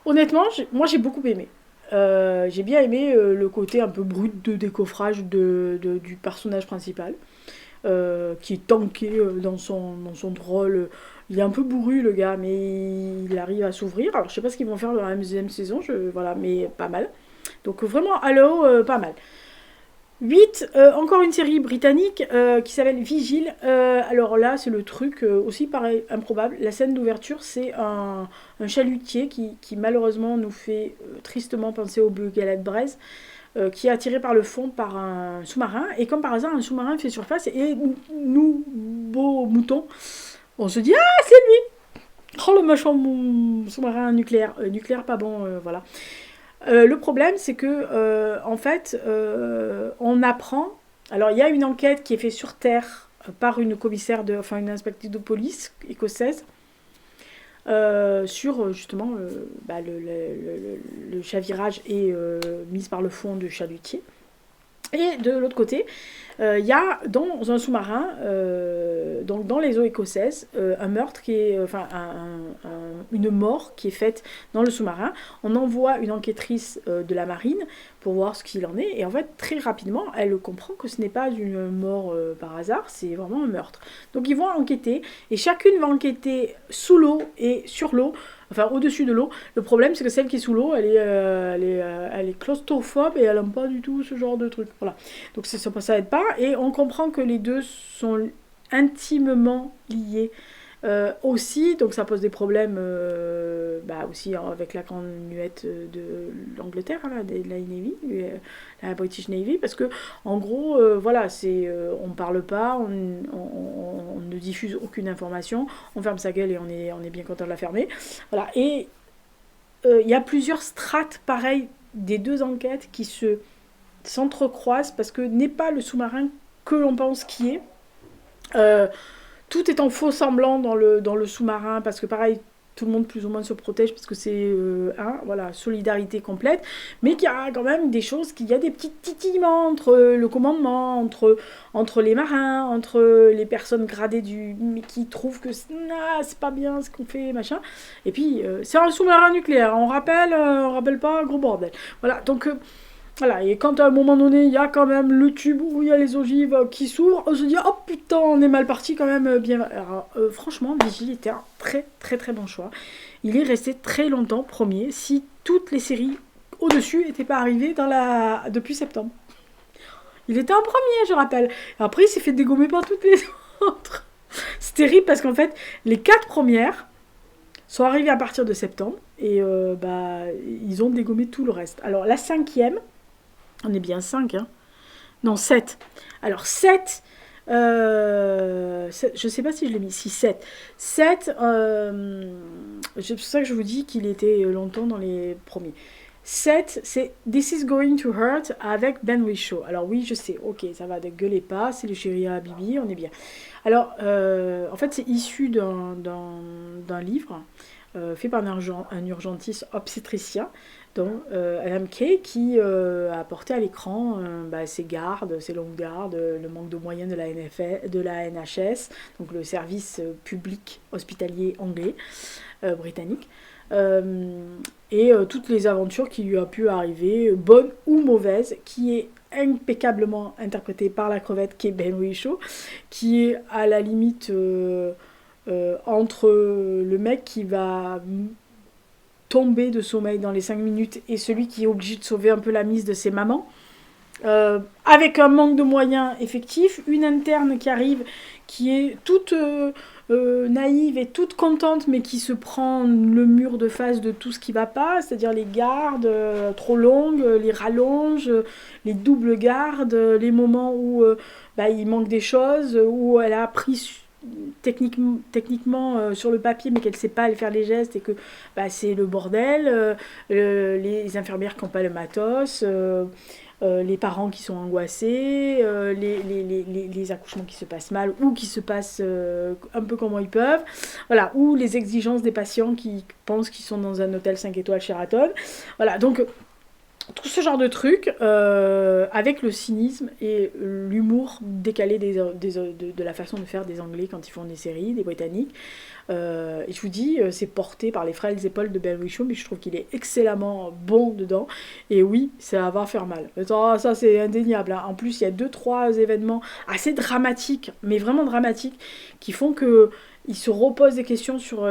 honnêtement, moi j'ai beaucoup aimé. J'ai bien aimé le côté un peu brut de décoffrage du personnage principal, qui est tanké dans son rôle. Il est un peu bourru le gars, mais il arrive à s'ouvrir. Alors je sais pas ce qu'ils vont faire dans la deuxième saison, voilà, mais pas mal. Donc vraiment, Halo, pas mal. 8, encore une série britannique qui s'appelle Vigile. Alors là, c'est le truc aussi pareil, improbable. La scène d'ouverture, c'est un chalutier qui malheureusement nous fait tristement penser au bleu Galette Braise, qui est attiré par le fond par un sous-marin. Et comme par hasard, un sous-marin fait surface et nous, beaux moutons, on se dit « Ah, c'est lui !» Oh, le machin sous-marin nucléaire. Nucléaire, pas bon, voilà. Le problème, c'est que, en fait, on apprend. Alors, il y a une enquête qui est faite sur Terre par une commissaire, enfin une inspectrice de police écossaise, sur justement bah, le chavirage et mise par le fond de chalutier. Et de l'autre côté, il y a dans un sous-marin, donc dans les eaux écossaises, un meurtre qui est, enfin une mort qui est faite dans le sous-marin. On envoie une enquêtrice de la marine pour voir ce qu'il en est. Et en fait, très rapidement, elle comprend que ce n'est pas une mort par hasard, c'est vraiment un meurtre. Donc ils vont enquêter et chacune va enquêter sous l'eau et sur l'eau. Enfin, au-dessus de l'eau. Le problème, c'est que celle qui est sous l'eau, elle est claustrophobe et elle n'aime pas du tout ce genre de truc. Voilà. Donc ça aide pas. Et on comprend que les deux sont intimement liés aussi. Donc ça pose des problèmes aussi avec la grande muette de l'Angleterre, hein, de la Navy, la British Navy. Parce que, en gros, voilà, on parle pas, on ne diffuse aucune information, on ferme sa gueule et on est bien content de la fermer. Voilà. Et il y a plusieurs strates pareilles des deux enquêtes qui s'entrecroisent parce que n'est pas le sous-marin que l'on pense qui est. Tout est en faux semblant dans le sous-marin parce que pareil, tout le monde plus ou moins se protège parce que c'est voilà, solidarité complète, mais qu'il y a quand même des choses, qu'il y a des petits titillements entre le commandement, entre les marins, entre les personnes gradées mais qui trouvent que c'est pas bien ce qu'on fait, machin. Et puis c'est un sous-marin nucléaire, on rappelle pas, gros bordel. Voilà, donc voilà, et quand à un moment donné, il y a quand même le tube où il y a les ogives qui s'ouvrent, on se dit, oh putain, on est mal parti quand même bien. Alors, franchement, Vigile était un très très très bon choix. Il est resté très longtemps premier si toutes les séries au-dessus n'étaient pas arrivées depuis septembre. Il était en premier, je rappelle. Après, il s'est fait dégommer par toutes les autres. C'est terrible parce qu'en fait, les 4 premières sont arrivées à partir de septembre et ils ont dégommé tout le reste. Alors, la 5e, on est bien 5, hein. Non, 7. Alors, 7, je sais pas si je l'ai mis. Si, 7. 7, c'est pour ça que je vous dis qu'il était longtemps dans les premiers. 7, c'est This is Going to Hurt avec Ben Whishaw. Alors oui, je sais, ok, ça va, ne gueulez pas, c'est le chéri à Bibi, on est bien. Alors, en fait, c'est issu d'un livre fait par un urgentiste obstétricien, donc Adam Kay, qui a porté à l'écran ses gardes, ses longues gardes, le manque de moyens de la NHS, donc le service public hospitalier anglais, britannique. toutes les aventures qui lui ont pu arriver, bonnes ou mauvaises, qui est impeccablement interprétée par la crevette qui est Ben Whishaw, qui est à la limite entre le mec qui va tomber de sommeil dans les 5 minutes et celui qui est obligé de sauver un peu la mise de ses mamans. Avec un manque de moyens effectifs, une interne qui arrive, qui est toute naïve et toute contente, mais qui se prend le mur de face de tout ce qui va pas, c'est-à-dire les gardes trop longues, les rallonges, les doubles gardes, les moments où il manque des choses, où elle a appris techniquement sur le papier, mais qu'elle ne sait pas aller faire les gestes et que c'est le bordel, les infirmières qui n'ont pas le matos, les parents qui sont angoissés, les accouchements qui se passent mal ou qui se passent un peu comme ils peuvent, voilà, ou les exigences des patients qui pensent qu'ils sont dans un hôtel 5 étoiles Sheraton. Voilà, donc tout ce genre de trucs avec le cynisme et l'humour décalé de la façon de faire des Anglais quand ils font des séries, des Britanniques. Et je vous dis, c'est porté par les frêles épaules de Ben Whishaw, mais je trouve qu'il est excellemment bon dedans. Et oui, ça va faire mal. Ça, c'est indéniable. Hein. En plus, il y a 2-3 événements assez dramatiques, mais vraiment dramatiques, qui font qu'il se repose des questions sur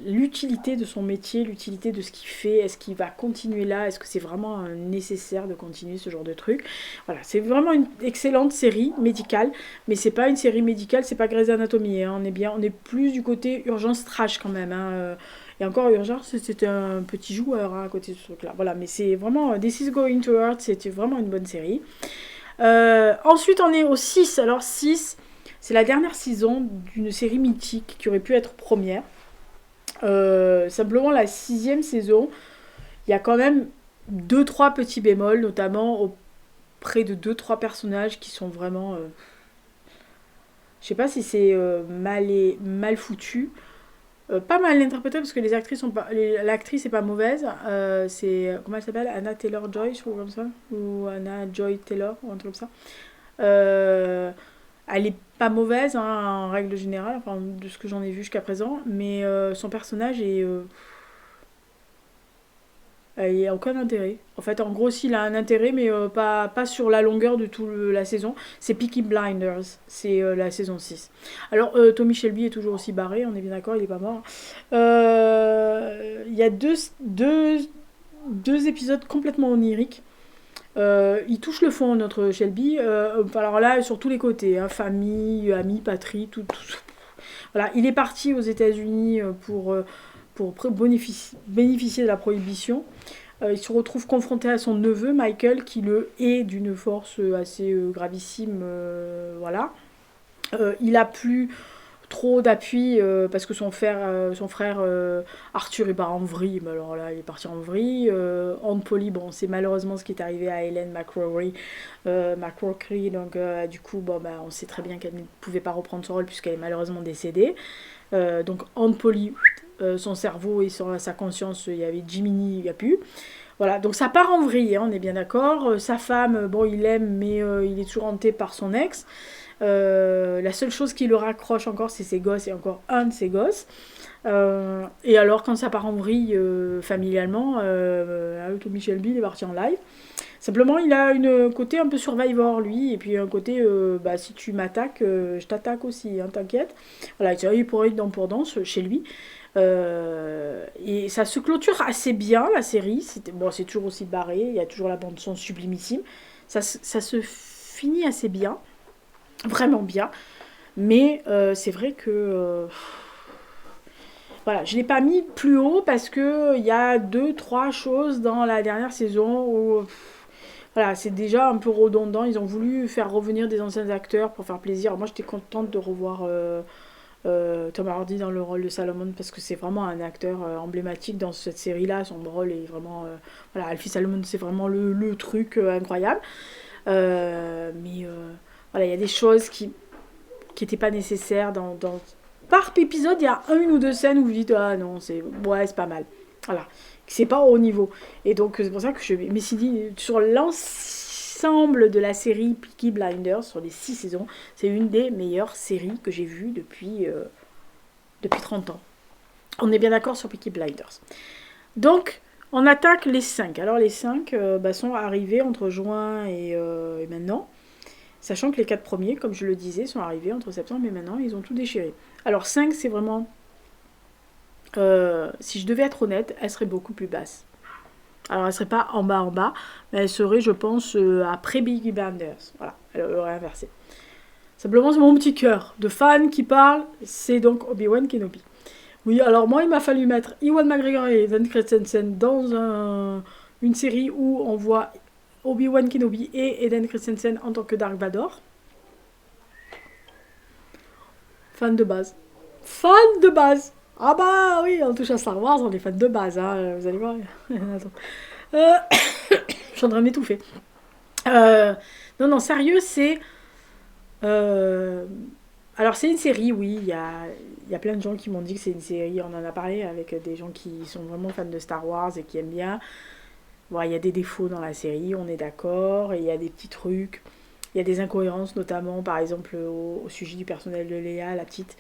l'utilité de son métier, l'utilité de ce qu'il fait, est-ce qu'il va continuer là, est-ce que c'est vraiment nécessaire de continuer ce genre de truc. Voilà, c'est vraiment une excellente série médicale, mais c'est pas une série médicale, c'est pas Grey's Anatomy, hein. On est plus du côté urgence trash quand même, hein. Et encore urgence, c'était un petit joueur hein, à côté de ce truc là, voilà, mais c'est vraiment This is Going to Hurt, c'était vraiment une bonne série. Ensuite on est au 6, alors 6 c'est la dernière saison d'une série mythique qui aurait pu être première. Simplement la 6e saison, il y a quand même 2-3 petits bémols, notamment auprès de 2-3 personnages qui sont vraiment... je sais pas si c'est mal foutu. Pas mal interprété parce que les actrices sont pas... l'actrice est pas mauvaise. C'est... Comment elle s'appelle, Anna Taylor-Joy, je trouve comme ça. Ou Anna Joy Taylor, ou un truc comme ça. Elle est pas mauvaise hein, en règle générale, enfin, de ce que j'en ai vu jusqu'à présent, mais son personnage est... il n'y a aucun intérêt. En fait, en gros, s'il a un intérêt, mais pas sur la longueur de toute la saison. C'est Peaky Blinders, c'est la saison 6. Alors, Tommy Shelby est toujours aussi barré, on est bien d'accord, il n'est pas mort. Il y a deux épisodes complètement oniriques. Il touche le fond, notre Shelby. Alors là, sur tous les côtés, hein, famille, amis, patrie, tout. Voilà, il est parti aux États-Unis pour bénéficier de la prohibition. Il se retrouve confronté à son neveu, Michael, qui le hait d'une force assez gravissime. Voilà. Il a plus trop d'appui parce que son frère Arthur est part en vrille, mais alors là il est parti en vrille. Aunt Polly, bon c'est malheureusement ce qui est arrivé à Helen McCrory, donc du coup on sait très bien qu'elle ne pouvait pas reprendre son rôle puisqu'elle est malheureusement décédée. Donc Aunt Polly, son cerveau et sa conscience, il y avait Jiminy, il n'y a plus. Voilà, donc ça part en vrille, hein, on est bien d'accord. Sa femme, bon il l'aime mais il est toujours hanté par son ex. La seule chose qui le raccroche encore, c'est ses gosses et encore un de ses gosses. Et alors, quand ça part en vrille familialement, Tommy Shelby est parti en live. Simplement, il a un côté un peu survivor, lui, et puis un côté, si tu m'attaques, je t'attaque aussi, hein, t'inquiète. Voilà, il pourrait être dans pour danse chez lui. Et ça se clôture assez bien, la série. C'est toujours aussi barré, il y a toujours la bande-son sublimissime. Ça se finit assez bien. Vraiment bien, mais c'est vrai que voilà, je l'ai pas mis plus haut parce que il y a 2-3 choses dans la dernière saison où voilà, c'est déjà un peu redondant. Ils ont voulu faire revenir des anciens acteurs pour faire plaisir. Moi j'étais contente de revoir Tom Hardy dans le rôle de Salomon parce que c'est vraiment un acteur emblématique dans cette série là. Son rôle est vraiment voilà, Alfie Salomon, c'est vraiment le truc incroyable, mais voilà, il y a des choses qui n'étaient pas nécessaires par épisode, il y a une ou deux scènes où vous dites ah non, c'est pas mal. Voilà, c'est pas au haut niveau. Et donc c'est pour ça que je me suis dit sur l'ensemble de la série Peaky Blinders sur les 6 saisons, c'est une des meilleures séries que j'ai vues depuis 30 ans. On est bien d'accord sur Peaky Blinders. Donc, on attaque les 5. Alors, les 5 sont arrivés entre juin et maintenant. Sachant que les 4 premiers, comme je le disais, sont arrivés entre septembre et maintenant, ils ont tout déchiré. Alors, 5, c'est vraiment... si je devais être honnête, elle serait beaucoup plus basse. Alors, elle serait pas en bas, mais elle serait, je pense, après Peaky Blinders. Voilà, elle aurait inversé. Simplement, c'est mon petit cœur de fan qui parle, c'est donc Obi-Wan Kenobi. Oui, alors moi, il m'a fallu mettre Ewan McGregor et Hayden Christensen dans une série où on voit Obi-Wan Kenobi et Hayden Christensen en tant que Dark Vador. Fan de base. Fan de base. Ah bah oui, on touche à Star Wars, on est fan de base, hein, vous allez voir. Euh, je suis en train de m'étouffer. Non, sérieux, c'est... alors c'est une série, oui, il y a plein de gens qui m'ont dit que c'est une série, on en a parlé avec des gens qui sont vraiment fans de Star Wars et qui aiment bien. Bon, il y a des défauts dans la série, on est d'accord, et il y a des petits trucs, il y a des incohérences, notamment par exemple au sujet du personnel de Léa, la petite,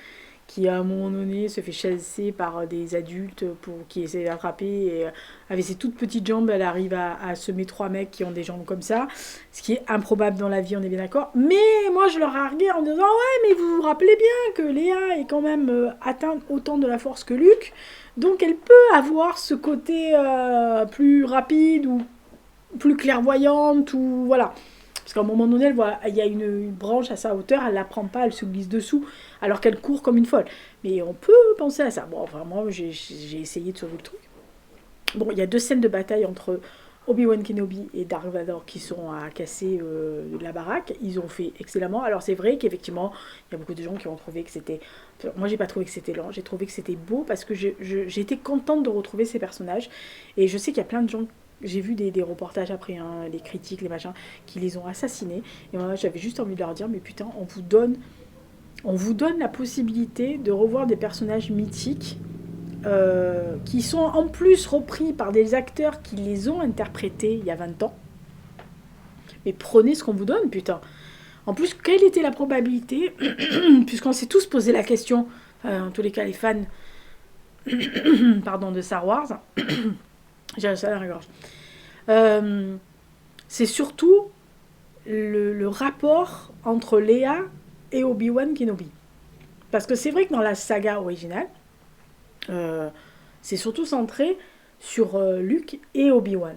qui à un moment donné se fait chasser par des adultes qui essaient d'attraper, et avec ses toutes petites jambes, elle arrive à semer 3 mecs qui ont des jambes comme ça, ce qui est improbable dans la vie, on est bien d'accord. Mais moi je leur arguais en disant ouais, mais vous vous rappelez bien que Léa est quand même atteinte autant de la force que Luke, donc elle peut avoir ce côté plus rapide ou plus clairvoyante, ou voilà. Parce qu'à un moment donné, elle voit, il y a une branche à sa hauteur, elle la prend pas, elle se glisse dessous, alors qu'elle court comme une folle. Mais on peut penser à ça. Bon, enfin, moi, j'ai essayé de sauver le truc. Bon, il y a 2 scènes de bataille entre Obi-Wan Kenobi et Dark Vador qui sont à casser la baraque. Ils ont fait excellemment. Alors, c'est vrai qu'effectivement, il y a beaucoup de gens qui ont trouvé que c'était... Moi, j'ai pas trouvé que c'était lent. J'ai trouvé que c'était beau parce que j'ai été contente de retrouver ces personnages. Et je sais qu'il y a plein de gens... J'ai vu des reportages après, hein, les critiques, les machins, qui les ont assassinés. Et moi, j'avais juste envie de leur dire, mais putain, on vous donne la possibilité de revoir des personnages mythiques qui sont en plus repris par des acteurs qui les ont interprétés il y a 20 ans. Mais prenez ce qu'on vous donne, putain. En plus, quelle était la probabilité, puisqu'on s'est tous posé la question, en tous les cas les fans pardon, de Star Wars, j'ai ça dans la gorge. C'est surtout le rapport entre Léa et Obi-Wan Kenobi. Parce que c'est vrai que dans la saga originale, c'est surtout centré sur Luke et Obi-Wan.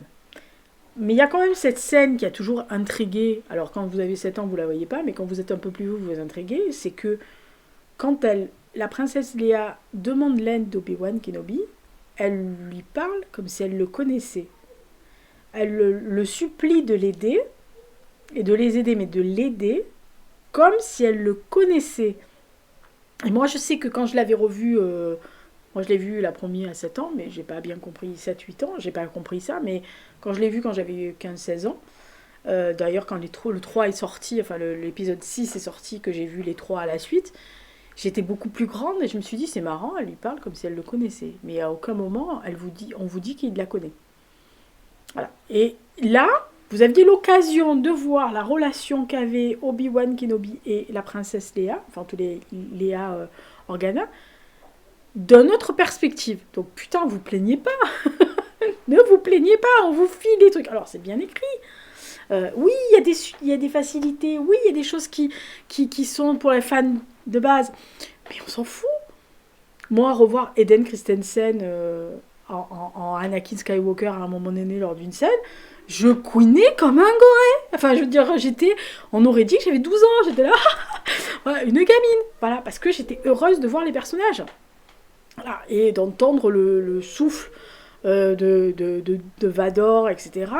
Mais il y a quand même cette scène qui a toujours intrigué. Alors quand vous avez 7 ans, vous la voyez pas, mais quand vous êtes un peu plus vieux, vous vous intriguez. C'est que quand la princesse Léa demande l'aide d'Obi-Wan Kenobi, elle lui parle comme si elle le connaissait. Elle le supplie de l'aider, et de les aider, mais de l'aider comme si elle le connaissait. Et moi, je sais que quand je l'avais revu, moi je l'ai vu la première à 7 ans, mais j'ai pas bien compris 7-8 ans, j'ai pas compris ça, mais quand je l'ai vu quand j'avais 15-16 ans, d'ailleurs quand le 3 est sorti, enfin l'épisode 6 est sorti, que j'ai vu les 3 à la suite, j'étais beaucoup plus grande et je me suis dit c'est marrant, elle lui parle comme si elle le connaissait. Mais à aucun moment on vous dit qu'il la connaît. Voilà. Et là, vous aviez l'occasion de voir la relation qu'avaient Obi-Wan Kenobi et la princesse Léa, enfin tous les Léa Organa, d'une autre perspective. Donc putain, vous plaignez pas. Ne vous plaignez pas, on vous file des trucs. Alors c'est bien écrit. Oui, il y a des facilités. Oui, il y a des choses qui sont pour les fans de base. Mais on s'en fout. Moi, revoir Hayden Christensen en Anakin Skywalker à un moment donné lors d'une scène, je couinais comme un goré. Enfin, je veux dire, on aurait dit que j'avais 12 ans. J'étais là, voilà, une gamine. Voilà, parce que j'étais heureuse de voir les personnages. Voilà, et d'entendre le souffle de Vador, etc.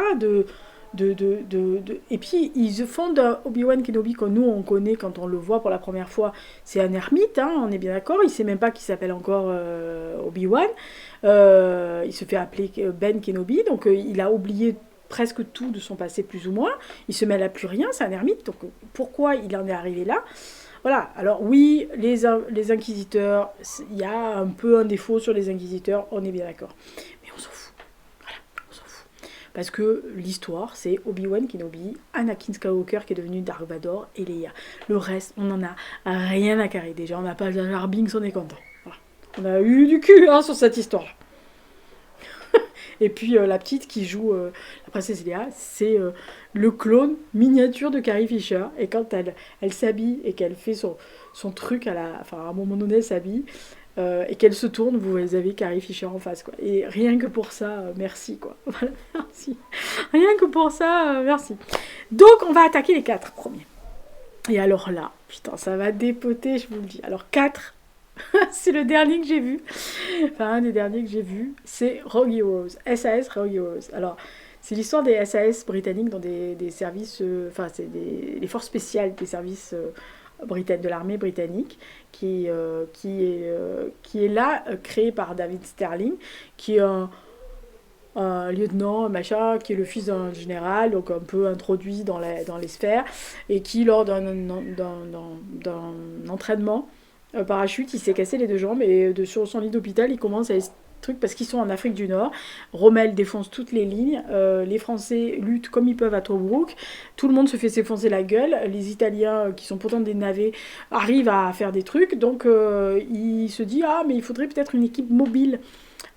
Et puis, ils font d'un Obi-Wan Kenobi que nous, on connaît quand on le voit pour la première fois. C'est un ermite, hein, on est bien d'accord. Il ne sait même pas qu'il s'appelle encore Obi-Wan. Il se fait appeler Ben Kenobi, donc il a oublié presque tout de son passé, plus ou moins. Il se mêle à plus rien, c'est un ermite. Donc, pourquoi il en est arrivé là ? Voilà, alors oui, les inquisiteurs, il y a un peu un défaut sur les inquisiteurs, on est bien d'accord. Mais on s'en fout. Voilà, on s'en fout. Parce que l'histoire, c'est Obi-Wan Kenobi, Anakin Skywalker qui est devenu Dark Vador et Leia. Le reste, on n'en a rien à carrer. Déjà, on n'a pas Jar Jar Binks, on est content. Voilà. On a eu du cul hein, sur cette histoire. Et puis la petite qui joue la princesse Léa, c'est le clone miniature de Carrie Fisher. Et quand elle s'habille et qu'elle fait son truc, enfin, à un moment donné, elle s'habille et qu'elle se tourne, vous avez Carrie Fisher en face. Quoi. Et rien que pour ça, merci. Quoi. Voilà, merci. Rien que pour ça, merci. Donc, on va attaquer les 4 premiers. Et alors là, putain, ça va dépoter, je vous le dis. Alors, 4. C'est le dernier que j'ai vu. Enfin, un des derniers que j'ai vu. C'est Rogue Heroes. SAS Rogue Heroes. Alors, c'est l'histoire des SAS britanniques dans des services... Enfin, c'est les forces spéciales des services de l'armée britannique qui est là, créé par David Sterling, qui est un lieutenant, machin, qui est le fils d'un général, donc un peu introduit dans les sphères, et qui, lors d'un entraînement, parachute, il s'est cassé les 2 jambes et sur son lit d'hôpital, il commence à truc parce qu'ils sont en Afrique du Nord. Rommel défonce toutes les lignes. Les Français luttent comme ils peuvent à Tobruk. Tout le monde se fait s'effoncer la gueule. Les Italiens, qui sont pourtant des navets, arrivent à faire des trucs. Donc il se dit mais il faudrait peut-être une équipe mobile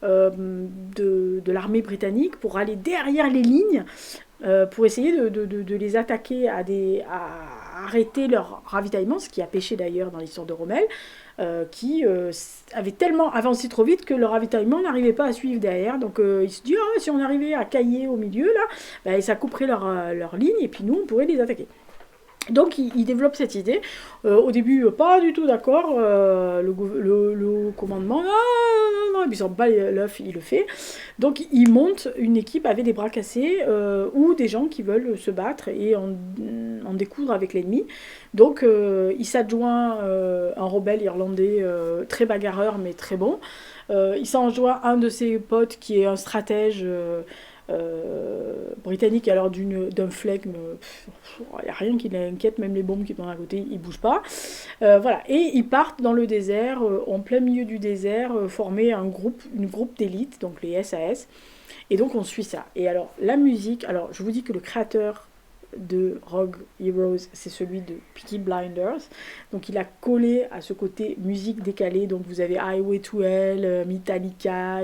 de l'armée britannique pour aller derrière les lignes. Pour essayer de les attaquer, à arrêter leur ravitaillement, ce qui a péché d'ailleurs dans l'histoire de Rommel, qui avait tellement avancé trop vite que leur ravitaillement n'arrivait pas à suivre derrière. Donc il se dit, si on arrivait à cailler au milieu, là, ça couperait leur ligne, et puis nous, on pourrait les attaquer. Donc il développe cette idée. Au début, pas du tout d'accord. Le commandement, non, il s'en bat l'œuf, il le fait. Donc il monte une équipe avec des bras cassés ou des gens qui veulent se battre et en découdre avec l'ennemi. Donc il s'adjoint un rebelle irlandais très bagarreur mais très bon. Il s'enjoint un de ses potes qui est un stratège britannique, alors d'un flegme, il n'y a rien qui l'inquiète, même les bombes qui sont à côté, ils ne bougent pas. Voilà. Et ils partent dans le désert, en plein milieu du désert, former une groupe d'élite, donc les SAS. Et donc on suit ça. Et alors la musique, alors je vous dis que le créateur de Rogue Heroes, c'est celui de Peaky Blinders. Donc il a collé à ce côté musique décalée. Donc vous avez Highway to Hell, Metallica.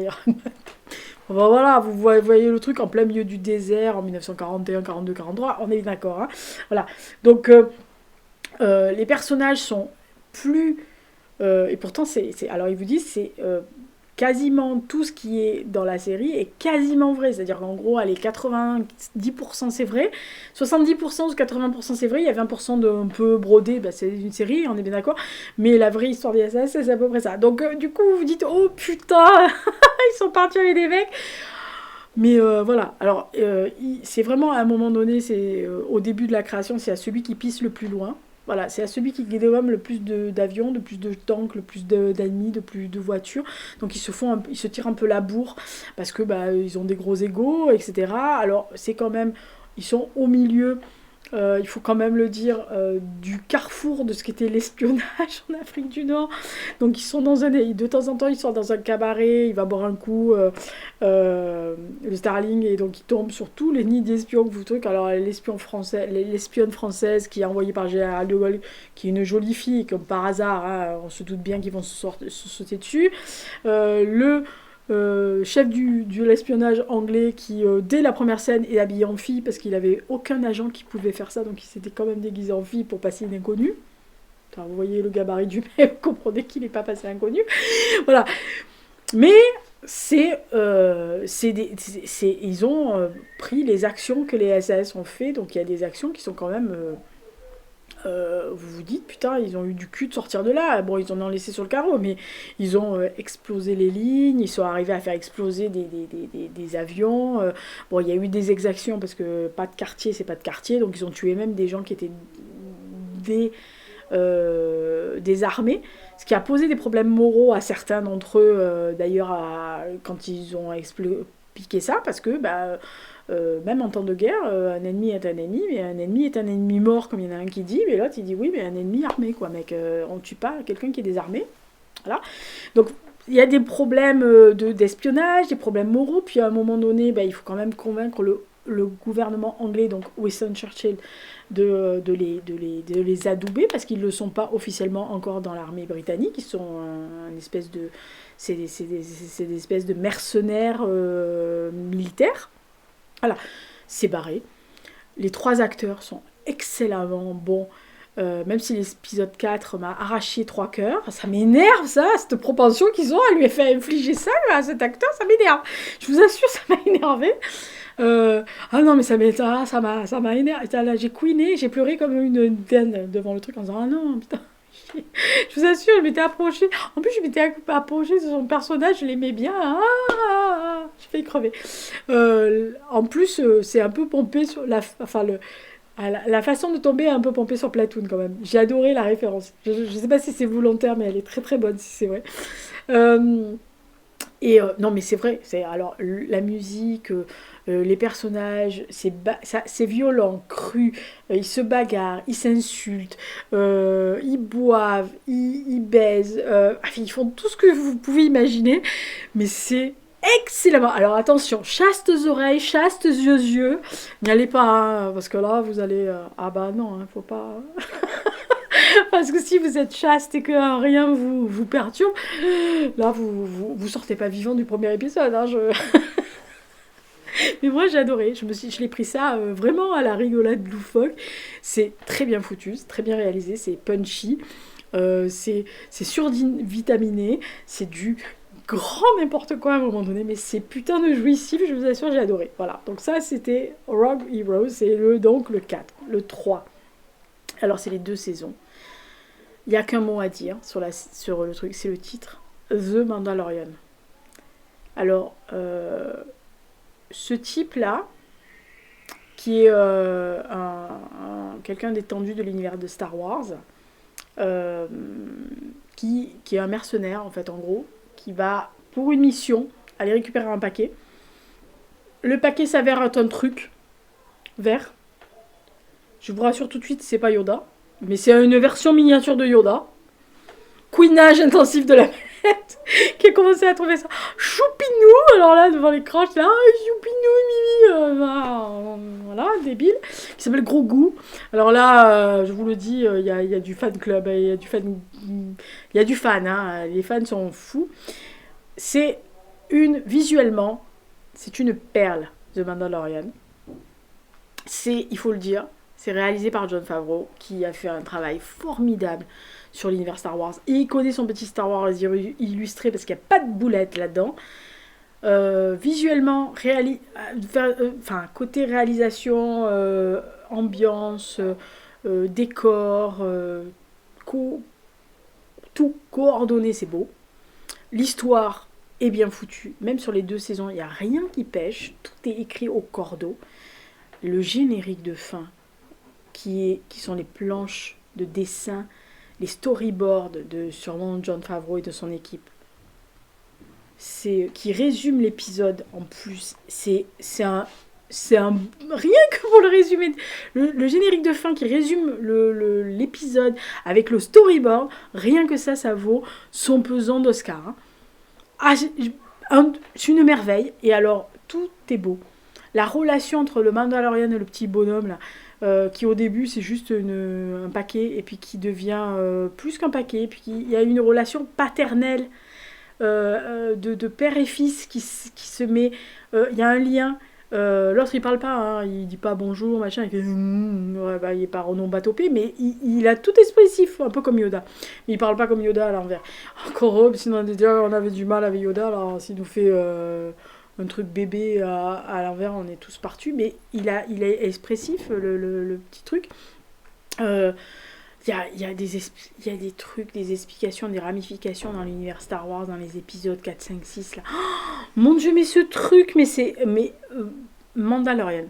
Enfin, voilà, vous voyez le truc en plein milieu du désert en 1941, 42, 43. On est d'accord. Hein, voilà. Donc les personnages sont plus... et pourtant, alors ils vous disent, c'est quasiment tout ce qui est dans la série est quasiment vrai. C'est-à-dire qu'en gros, allez, 90% c'est vrai, 70% ou 80% c'est vrai, il y a 20% de un peu brodé, c'est une série, on est bien d'accord, mais la vraie histoire des SAS, c'est à peu près ça. Donc du coup, vous vous dites, oh putain, ils sont partis avec des mecs. Mais voilà, alors c'est vraiment à un moment donné, c'est au début de la création, c'est à celui qui pisse le plus loin. Voilà, c'est à celui qui développe le plus d'avions, de plus de tanks, le plus d'ennemis, de plus de voitures. Donc ils se tirent un peu la bourre parce que ils ont des gros égos, etc. Alors c'est quand même, ils sont au milieu. Il faut quand même le dire, du carrefour de ce qu'était l'espionnage en Afrique du Nord. Donc ils sont de temps en temps, ils sont dans un cabaret, il va boire un coup, le Starling, et donc il tombe sur tous les nids d'espions que vous truquez. Alors l'espionne française qui est envoyée par Général de Gaulle, qui est une jolie fille, comme par hasard, hein, on se doute bien qu'ils vont se sauter dessus. Chef de l'espionnage anglais qui, dès la première scène, est habillé en fille parce qu'il n'avait aucun agent qui pouvait faire ça, donc il s'était quand même déguisé en fille pour passer inconnu. Enfin, vous voyez le gabarit du mec, vous comprenez qu'il n'est pas passé inconnu. Voilà. Mais ils ont pris les actions que les SAS ont fait, donc il y a des actions qui sont quand même... vous vous dites, putain, ils ont eu du cul de sortir de là. Bon, ils en ont laissé sur le carreau, mais ils ont explosé les lignes, ils sont arrivés à faire exploser des avions. Bon, il y a eu des exactions, parce que pas de quartier, c'est pas de quartier, donc ils ont tué même des gens qui étaient désarmés, ce qui a posé des problèmes moraux à certains d'entre eux, d'ailleurs, quand ils ont piqué ça, parce que... même en temps de guerre, un ennemi est un ennemi, mais un ennemi est un ennemi mort, comme il y en a un qui dit, mais l'autre il dit oui, mais un ennemi armé, quoi, mec, on tue pas quelqu'un qui est désarmé. Voilà. Donc il y a des problèmes d'espionnage, des problèmes moraux, puis à un moment donné, il faut quand même convaincre le gouvernement anglais, donc Winston Churchill, de les adouber, parce qu'ils ne le sont pas officiellement encore dans l'armée britannique, ils sont une espèce de... c'est des espèces de mercenaires militaires. Voilà, c'est barré. Les 3 acteurs sont excellemment bons. Même si l'épisode 4 m'a arraché 3 cœurs, ça m'énerve ça, cette propension qu'ils ont à lui faire infliger ça à cet acteur, ça m'énerve. Je vous assure, ça m'a énervé. Ah non, mais ça m'a énervé. Là, j'ai couiné, j'ai pleuré comme une dinde devant le truc en disant ah non, putain. Je vous assure, je m'étais approchée. En plus, je m'étais approchée sur son personnage, je l'aimais bien. J'ai failli crever. En plus, c'est un peu pompé sur la façon de tomber est un peu pompée sur Platoon quand même. J'ai adoré la référence. Je ne sais pas si c'est volontaire, mais elle est très très bonne si c'est vrai. Non, mais c'est vrai. Alors la musique, les personnages, c'est violent, cru. Ils se bagarrent, ils s'insultent, ils boivent, ils baisent. Ils font tout ce que vous pouvez imaginer, mais c'est excellemment. Alors attention, chastes oreilles, chastes yeux. N'y allez pas, hein, parce que là, vous allez... Ah bah non, hein, faut pas... Parce que si vous êtes chaste et que rien vous perturbe, là, vous sortez pas vivant du premier épisode. Hein, Mais moi, j'ai adoré. Je l'ai pris ça vraiment à la rigolade loufoque. C'est très bien foutu, c'est très bien réalisé, c'est punchy, c'est survitaminé, c'est du grand n'importe quoi à un moment donné, mais c'est putain de jouissif, je vous assure, j'ai adoré. Voilà, donc ça c'était Rogue Heroes, c'est donc le 4, le 3. Alors c'est les 2 saisons. Il n'y a qu'un mot à dire sur le truc, c'est le titre, The Mandalorian. Alors, ce type-là, qui est quelqu'un d'étendu de l'univers de Star Wars, qui est un mercenaire, en fait, en gros, qui va, pour une mission, aller récupérer un paquet. Le paquet s'avère être un truc vert. Je vous rassure tout de suite, c'est pas Yoda, mais c'est une version miniature de Yoda. Couinage intensif de la planète, qui a commencé à trouver ça choupinou, alors là, devant l'écran, je là, choupinou, mimi, voilà, débile, qui s'appelle Gros Goût. Alors là, je vous le dis, il y a du fan club, il y a du fan, hein, les fans sont fous. Visuellement, c'est une perle, The Mandalorian. Il faut le dire, c'est réalisé par Jon Favreau, qui a fait un travail formidable sur l'univers Star Wars. Et il connaît son petit Star Wars illustré parce qu'il n'y a pas de boulettes là-dedans. Visuellement, côté réalisation, ambiance, décor, tout coordonné, c'est beau. L'histoire est bien foutue. Même sur les 2 saisons, il n'y a rien qui pêche. Tout est écrit au cordeau. Le générique de fin, qui sont les planches de dessin, les storyboards de sûrement Jon Favreau et de son équipe, qui résume l'épisode en plus. C'est un rien que pour le résumer, le générique de fin qui résume l'épisode avec le storyboard, rien que ça vaut son pesant d'Oscar. Hein. C'est une merveille. Et alors, tout est beau. La relation entre le Mandalorian et le petit bonhomme là, qui au début c'est juste un paquet et puis qui devient plus qu'un paquet, puis il y a une relation paternelle de père et fils qui se met, il y a un lien, l'autre il parle pas, hein, il dit pas bonjour machin, il est pas onomatopée, mais il a tout expressif, un peu comme Yoda, mais il parle pas comme Yoda à l'envers, encore sinon déjà on avait du mal avec Yoda, alors s'il nous fait un truc bébé à l'envers, on est tous partus, mais il est expressif, le petit truc. Il y a des trucs, des explications, des ramifications dans l'univers Star Wars, dans les épisodes 4, 5, 6, là. Oh, mon Dieu, mais ce truc, Mandalorian.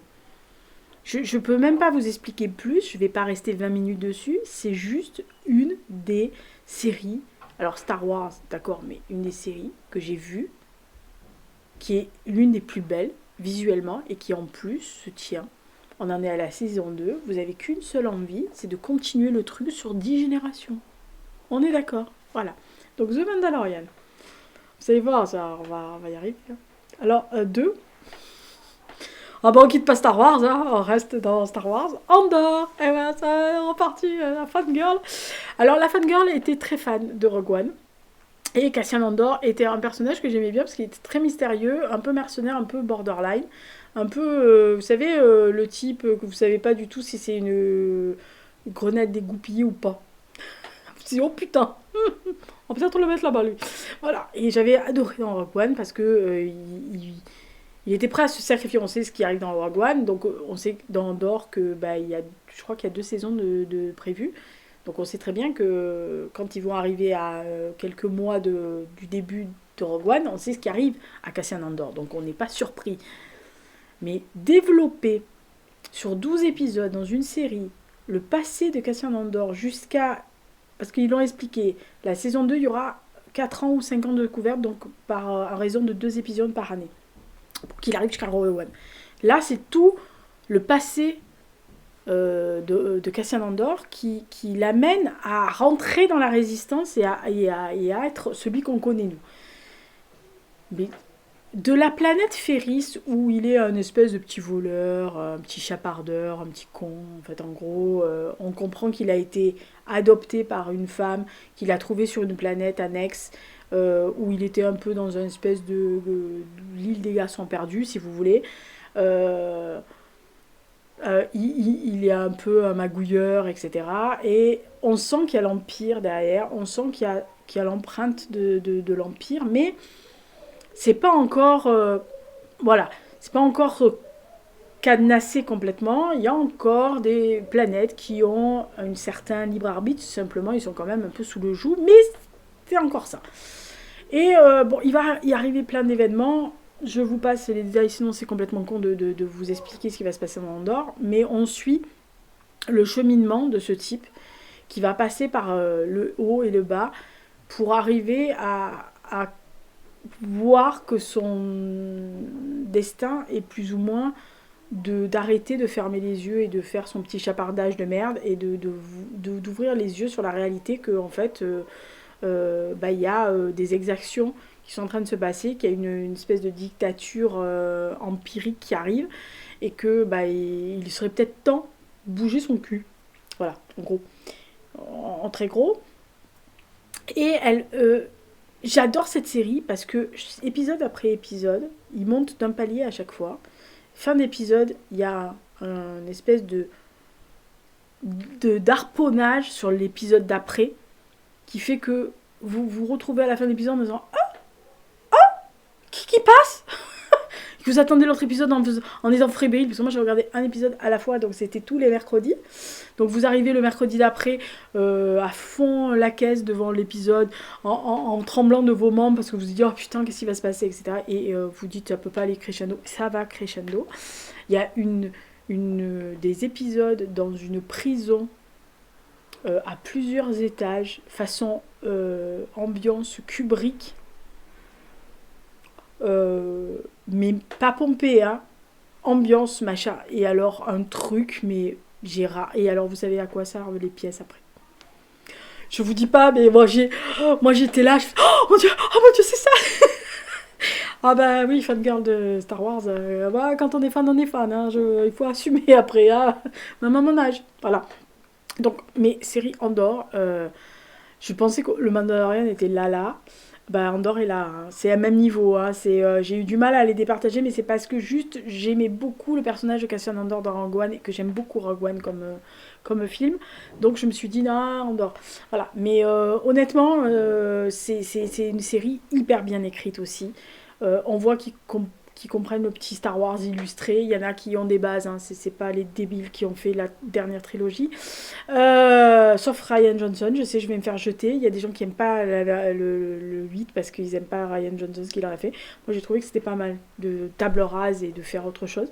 Je peux même pas vous expliquer plus, je vais pas rester 20 minutes dessus, c'est juste une des séries, alors Star Wars, d'accord, mais une des séries que j'ai vues, qui est l'une des plus belles visuellement et qui en plus se tient. On en est à la saison 2, vous avez qu'une seule envie, c'est de continuer le truc sur 10 générations. On est d'accord, voilà. Donc The Mandalorian. Vous allez voir, ça, on va y arriver. Hein. Alors, 2. Ah bah on quitte pas Star Wars, hein, on reste dans Star Wars. Andor, et ben ça est reparti, la fangirl. Alors la fangirl était très fan de Rogue One. Et Cassian Andor était un personnage que j'aimais bien parce qu'il était très mystérieux, un peu mercenaire, un peu borderline. Un peu, vous savez, le type que vous savez pas du tout si c'est une grenade dégoupillée ou pas. Vous dites, oh putain, on va peut-être le mettre là-bas lui. Voilà, et j'avais adoré dans Rogue One parce que il était prêt à se sacrifier. On sait ce qui arrive dans Rogue One, donc on sait dans Andor que je crois qu'il y a 2 saisons de prévues. Donc on sait très bien que quand ils vont arriver à quelques mois du début de Rogue One, on sait ce qui arrive à Cassian Andor. Donc on n'est pas surpris. Mais développer sur 12 épisodes dans une série le passé de Cassian Andor jusqu'à... Parce qu'ils l'ont expliqué, la saison 2, il y aura 4 ans ou 5 ans de découverte, donc en raison de 2 épisodes par année. Pour qu'il arrive jusqu'à Rogue One. Là, c'est tout le passé de Cassian Andor qui l'amène à rentrer dans la résistance et à être celui qu'on connaît nous. Mais de la planète Ferris où il est un espèce de petit voleur, un petit chapardeur, un petit con, en fait en gros, on comprend qu'il a été adopté par une femme qu'il a trouvée sur une planète annexe où il était un peu dans une espèce de l'île des garçons perdus si vous voulez. Il est un peu un magouilleur, etc. Et on sent qu'il y a l'Empire derrière, on sent qu'il y a l'empreinte de l'Empire, mais c'est pas encore... voilà, c'est pas encore cadenassé complètement. Il y a encore des planètes qui ont un certain libre arbitre, simplement, ils sont quand même un peu sous le joug, mais c'est encore ça. Et bon, il va y arriver plein d'événements. Je vous passe les détails, sinon c'est complètement con de vous expliquer ce qui va se passer dans Andorre. Mais on suit le cheminement de ce type qui va passer par le haut et le bas pour arriver à voir que son destin est plus ou moins d'arrêter de fermer les yeux et de faire son petit chapardage de merde et d'ouvrir les yeux sur la réalité que en fait y a des exactions qui sont en train de se passer, qu'il y a une espèce de dictature empirique qui arrive et que il serait peut-être temps de bouger son cul. Voilà, en gros. En très gros. Et j'adore cette série parce que épisode après épisode, il monte d'un palier à chaque fois. Fin d'épisode, il y a un espèce d'harponnage sur l'épisode d'après qui fait que vous vous retrouvez à la fin de l'épisode en disant qui passe. Vous attendez l'autre épisode en étant fébrile, parce que moi j'ai regardé un épisode à la fois, donc c'était tous les mercredis. Donc vous arrivez le mercredi d'après à fond la caisse devant l'épisode, en tremblant de vos membres, parce que vous vous dites oh putain qu'est-ce qui va se passer, etc. Et vous dites ça peut pas aller crescendo, ça va crescendo. Il y a des épisodes dans une prison à plusieurs étages, façon ambiance Kubrick. Mais pas pompé, hein. Ambiance, machin. Et alors, un truc, mais et alors, vous savez à quoi servent les pièces après? Je vous dis pas, mais moi j'étais là, je fais, oh mon dieu, c'est ça. Ah bah oui, fangirl de Star Wars, quand on est fan, hein, il faut assumer après, hein, même à mon âge. Voilà. Donc, mes séries Andor, je pensais que le Mandalorian était là. Andor est là, hein. C'est à même niveau, hein. J'ai eu du mal à les départager, mais c'est parce que juste j'aimais beaucoup le personnage de Cassian Andor dans Rogue One et que j'aime beaucoup Rogue One comme film, donc je me suis dit non, Andor, voilà. Mais honnêtement, c'est une série hyper bien écrite aussi. On voit qu'ils comprennent le petit Star Wars illustré. Il y en a qui ont des bases, hein. C'est pas les débiles qui ont fait la dernière trilogie. Sauf Rian Johnson, je sais, je vais me faire jeter. Il y a des gens qui aiment pas le 8 parce qu'ils aiment pas Rian Johnson, ce qu'il en a fait. Moi j'ai trouvé que c'était pas mal de table rase et de faire autre chose.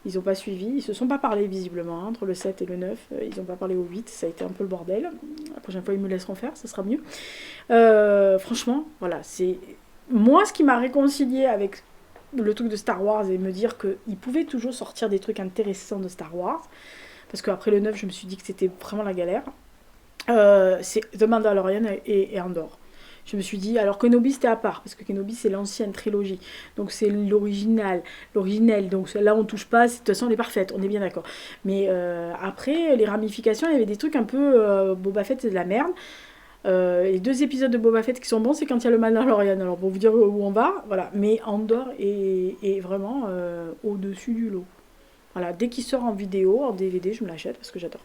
Ils ont pas suivi, ils se sont pas parlé visiblement, hein, entre le 7 et le 9. Ils ont pas parlé au 8, ça a été un peu le bordel. La prochaine fois ils me laisseront faire, ça sera mieux. Franchement, voilà, c'est... Moi ce qui m'a réconcilié avec le truc de Star Wars et me dire qu'ils pouvaient toujours sortir des trucs intéressants de Star Wars, parce qu'après le 9 je me suis dit que c'était vraiment la galère, c'est The Mandalorian et Andor. Je me suis dit, alors Kenobi c'était à part, parce que Kenobi c'est l'ancienne trilogie, donc c'est l'original, donc là on touche pas, de toute façon elle est parfaite, on est bien d'accord. Mais après les ramifications, il y avait des trucs un peu, Boba Fett c'est de la merde. Les 2 épisodes de Boba Fett qui sont bons, c'est quand il y a le Mandalorian. Alors pour vous dire où on va, voilà. Mais Andor est vraiment au-dessus du lot. Voilà, dès qu'il sort en vidéo, en DVD, je me l'achète parce que j'adore.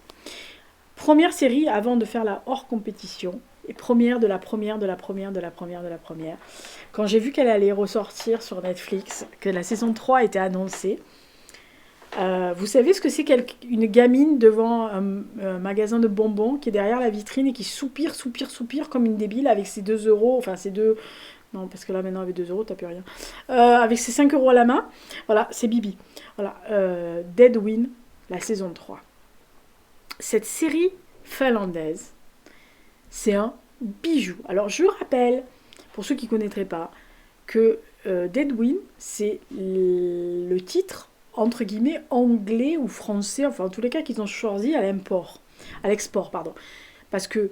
Première série avant de faire la hors compétition. Et première de la première. Quand j'ai vu qu'elle allait ressortir sur Netflix, que la saison 3 était annoncée, vous savez ce que c'est qu'une gamine devant un magasin de bonbons qui est derrière la vitrine et qui soupire comme une débile avec ses 2 euros, enfin ses 2... Non, parce que là maintenant avec 2 euros, t'as plus rien. Avec ses 5 euros à la main, voilà, c'est Bibi. Voilà, Deadwin, la saison 3. Cette série finlandaise, c'est un bijou. Alors je rappelle, pour ceux qui ne connaîtraient pas, que Deadwin, c'est le titre, entre guillemets, anglais ou français, enfin en tous les cas qu'ils ont choisi à l'export, pardon. Parce que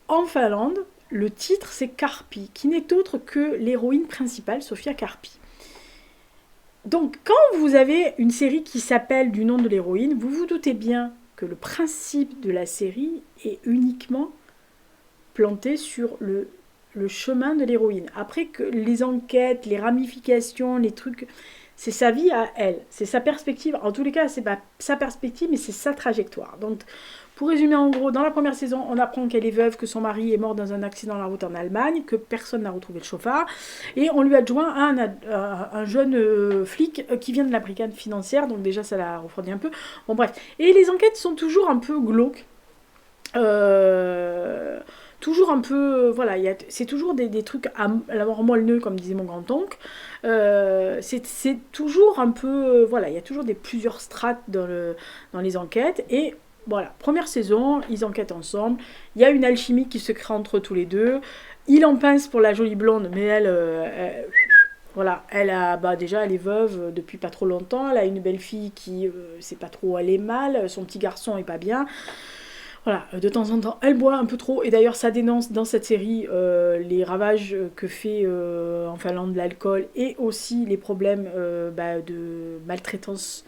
en Finlande, le titre c'est Karpi, qui n'est autre que l'héroïne principale, Sofia Karpi. Donc quand vous avez une série qui s'appelle du nom de l'héroïne, vous vous doutez bien que le principe de la série est uniquement planté sur le chemin de l'héroïne. Après que les enquêtes, les ramifications, les trucs, c'est sa vie à elle, c'est sa perspective. En tous les cas, c'est pas sa perspective, mais c'est sa trajectoire. Donc, pour résumer en gros, dans la première saison, on apprend qu'elle est veuve, que son mari est mort dans un accident de la route en Allemagne, que personne n'a retrouvé le chauffard, et on lui adjoint un jeune flic qui vient de la brigade financière, donc déjà ça la refroidit un peu. Bon bref, et les enquêtes sont toujours un peu glauques. Toujours un peu, voilà, c'est toujours des trucs à la mort moelleux, comme disait mon grand-oncle. C'est toujours un peu, voilà, il y a toujours plusieurs strates dans les enquêtes. Et voilà, première saison, ils enquêtent ensemble. Il y a une alchimie qui se crée entre tous les deux. Il en pince pour la jolie blonde, mais voilà, déjà elle est veuve depuis pas trop longtemps. Elle a une belle fille qui sait pas trop où elle est mal. Son petit garçon est pas bien. Voilà, de temps en temps, elle boit un peu trop. Et d'ailleurs, ça dénonce dans cette série les ravages que fait en Finlande l'alcool et aussi les problèmes de maltraitance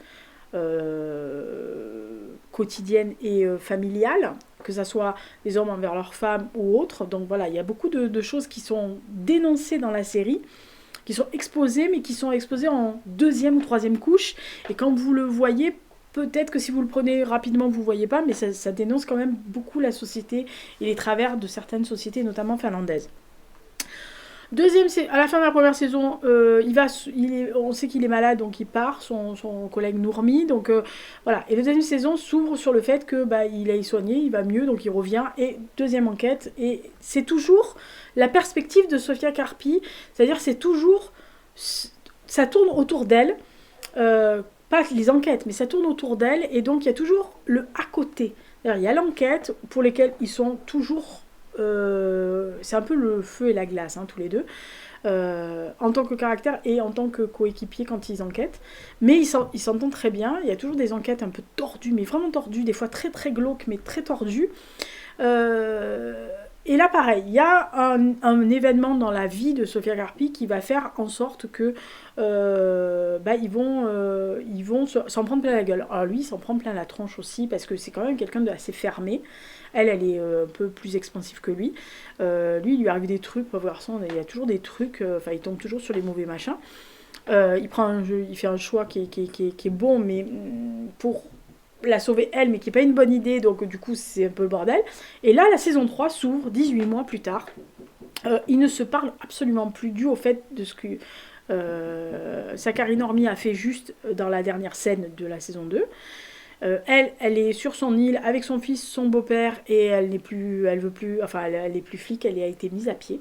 quotidienne et familiale, que ce soit les hommes envers leurs femmes ou autres. Donc voilà, il y a beaucoup de choses qui sont dénoncées dans la série, qui sont exposées, mais qui sont exposées en 2e ou 3e couche. Et quand vous le voyez, peut-être que si vous le prenez rapidement, vous ne voyez pas, mais ça dénonce quand même beaucoup la société et les travers de certaines sociétés, notamment finlandaises. À la fin de la première saison, on sait qu'il est malade, donc il part, son collègue Nourmi. Donc voilà. Et la 2e saison s'ouvre sur le fait que il est soigné, il va mieux, donc il revient. Et 2e enquête, et c'est toujours la perspective de Sofia Karpi, c'est-à-dire ça tourne autour d'elle. Pas les enquêtes, mais ça tourne autour d'elle, et donc il y a toujours le à côté. Il y a l'enquête pour lesquelles ils sont toujours... c'est un peu le feu et la glace, hein, tous les deux, en tant que caractère et en tant que coéquipier quand ils enquêtent. Mais ils s'entendent très bien. Il y a toujours des enquêtes un peu tordues, mais vraiment tordues, des fois très très glauques, mais très tordues. Et là, pareil, il y a un événement dans la vie de Sofia Karpi qui va faire en sorte que ils vont s'en prendre plein la gueule. Alors lui, il s'en prend plein la tronche aussi, parce que c'est quand même quelqu'un d'assez fermé. Elle est un peu plus expansive que lui. Lui, il lui arrive des trucs, pauvre garçon, il y a toujours des trucs, il tombe toujours sur les mauvais machins. Il fait un choix qui est bon, mais pour la sauver elle, mais qui n'est pas une bonne idée, donc du coup c'est un peu le bordel. Et là, la saison 3 s'ouvre 18 mois plus tard. Ils ne se parlent absolument plus, dû au fait de ce que Sakari Normi a fait juste dans la dernière scène de la saison 2. Elle est sur son île avec son fils, son beau-père, et elle n'est plus flic, elle a été mise à pied.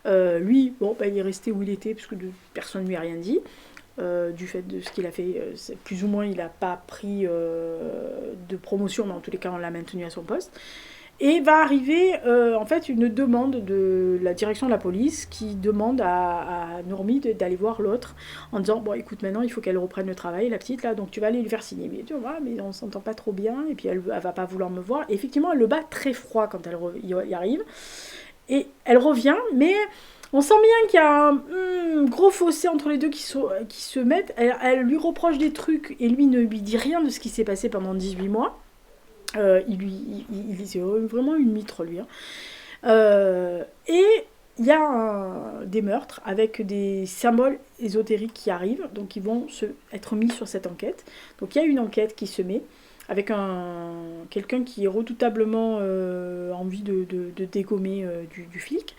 Lui, il est resté où il était, parce que personne ne lui a rien dit. Du fait de ce qu'il a fait, plus ou moins il n'a pas pris de promotion, mais en tous les cas on l'a maintenu à son poste. Et va arriver en fait une demande de la direction de la police qui demande à Nourmi d'aller voir l'autre en disant bon écoute, maintenant il faut qu'elle reprenne le travail, la petite là, donc tu vas aller lui faire signer. Mais tu vois, mais on s'entend pas trop bien, et puis elle va pas vouloir me voir. Et effectivement elle le bat très froid quand elle y arrive, et elle revient, mais on sent bien qu'il y a un gros fossé entre les deux qui se mettent. Elle lui reproche des trucs et lui ne lui dit rien de ce qui s'est passé pendant 18 mois. C'est vraiment une mitre, lui. Hein. Et il y a des meurtres avec des symboles ésotériques qui arrivent, donc ils vont être mis sur cette enquête. Donc il y a une enquête qui se met avec quelqu'un qui est redoutablement envie de dégommer du flic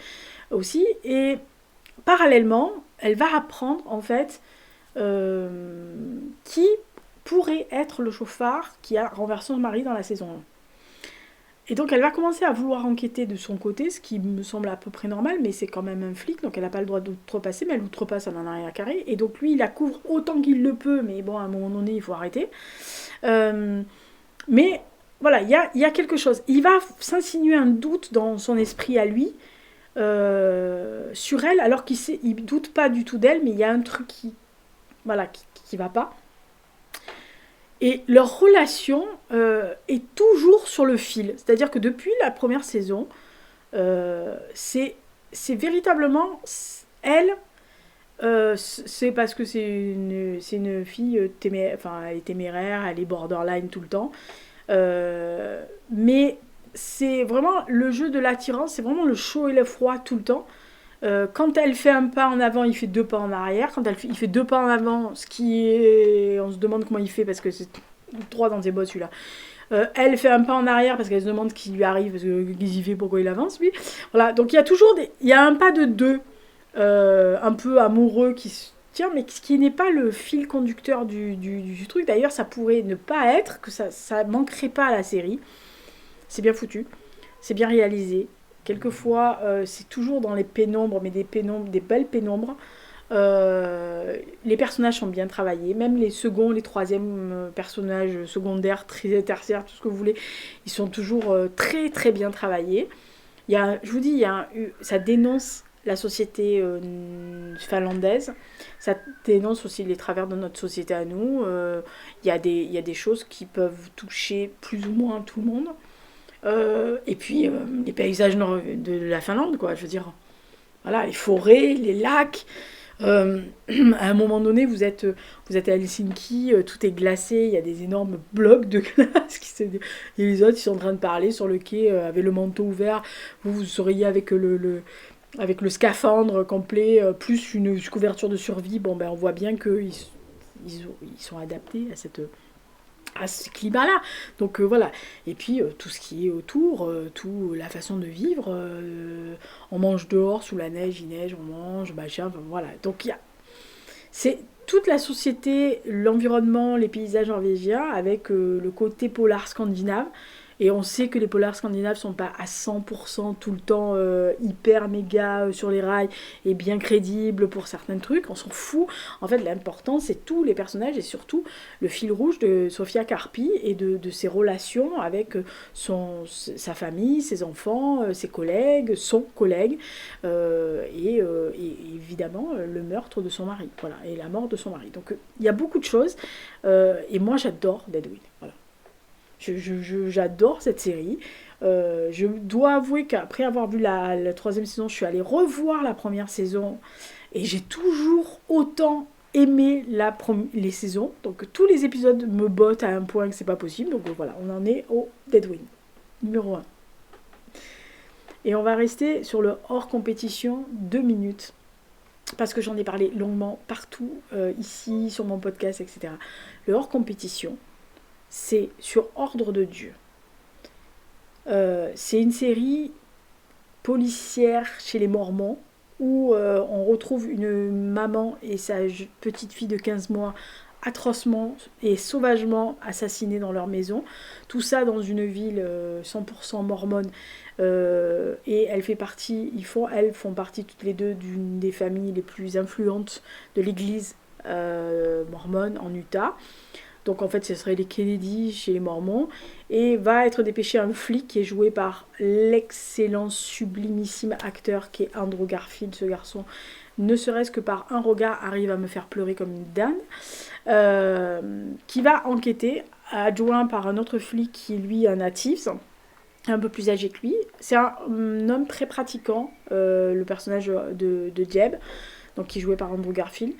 aussi. Et parallèlement, elle va apprendre en fait qui pourrait être le chauffard qui a renversé son mari dans la saison 1. Et donc elle va commencer à vouloir enquêter de son côté, ce qui me semble à peu près normal, mais c'est quand même un flic, donc elle n'a pas le droit d'outrepasser, mais elle outrepasse, elle en a rien à carrer. Et donc lui, il la couvre autant qu'il le peut, mais bon, à un moment donné, il faut arrêter. Mais voilà, il y a quelque chose. Il va s'insinuer un doute dans son esprit à lui, sur elle, alors qu'il ne doute pas du tout d'elle, mais il y a un truc qui va pas. Et leur relation est toujours sur le fil. C'est-à-dire que depuis la première saison, c'est véritablement elle. C'est parce que c'est une fille elle est téméraire, elle est borderline tout le temps. Mais c'est vraiment le jeu de l'attirance, c'est vraiment le chaud et le froid tout le temps. Quand elle fait un pas en avant, il fait 2 pas en arrière. Quand il fait 2 pas en avant, ce qui est... On se demande comment il fait parce que c'est droit dans ses bottes celui-là. Elle fait un pas en arrière parce qu'elle se demande ce qui lui arrive, parce qu'il y fait, pourquoi il avance lui. Voilà, donc il y a toujours il y a un pas de deux un peu amoureux qui se tient, mais qui n'est pas le fil conducteur du truc. D'ailleurs, ça pourrait ne pas être, que ça manquerait pas à la série. C'est bien foutu, c'est bien réalisé. Quelquefois, c'est toujours dans les pénombres, mais des belles pénombres. Les personnages sont bien travaillés, même les seconds, les troisièmes personnages secondaires, tertiaires, tout ce que vous voulez, ils sont toujours très très bien travaillés. Je vous dis, ça dénonce la société finlandaise, ça dénonce aussi les travers de notre société à nous. Il y a des choses qui peuvent toucher plus ou moins tout le monde. Et puis les paysages de la Finlande, quoi, je veux dire. Voilà, les forêts, les lacs. À un moment donné, vous êtes à Helsinki, tout est glacé, il y a des énormes blocs de glace, et les autres ils sont en train de parler sur le quai avec le manteau ouvert. Vous seriez avec avec le scaphandre complet, plus une couverture de survie. Bon, ben on voit bien qu'ils sont adaptés à ce climat-là. Donc voilà. Et puis tout ce qui est autour, la façon de vivre, on mange dehors, sous la neige, il neige, on mange, machin, voilà. Donc c'est toute la société, l'environnement, les paysages norvégiens, avec le côté polar scandinave. Et on sait que les polars scandinaves sont pas à 100% tout le temps hyper méga sur les rails et bien crédibles pour certains trucs. On s'en fout. En fait, l'important, c'est tous les personnages et surtout le fil rouge de Sofia Carpi et de ses relations avec sa famille, ses enfants, ses collègues, son collègue et évidemment le meurtre de son mari. Voilà, et la mort de son mari. Donc il y a beaucoup de choses et moi j'adore Deadwood. Voilà. J'adore cette série. Je dois avouer qu'après avoir vu la troisième saison, je suis allée revoir la première saison et j'ai toujours autant aimé les saisons. Donc tous les épisodes me bottent à un point que c'est pas possible. Donc voilà, on en est au Deadwood, numéro 1. Et on va rester sur le hors compétition 2 minutes. Parce que j'en ai parlé longuement partout, ici, sur mon podcast, etc. Le hors compétition, c'est sur Ordre de Dieu. C'est une série policière chez les Mormons où on retrouve une maman et sa petite fille de 15 mois atrocement et sauvagement assassinées dans leur maison. Tout ça dans une ville 100% mormone. Et elles font partie toutes les deux d'une des familles les plus influentes de l'église mormone en Utah. Donc en fait ce serait les Kennedy chez les Mormons, et va être dépêché un flic qui est joué par l'excellent sublimissime acteur qui est Andrew Garfield. Ce garçon, ne serait-ce que par un regard, arrive à me faire pleurer comme une dinde, qui va enquêter, adjoint par un autre flic qui lui est un natif, un peu plus âgé que lui. C'est un homme très pratiquant, le personnage de Jeb, donc qui est joué par Andrew Garfield.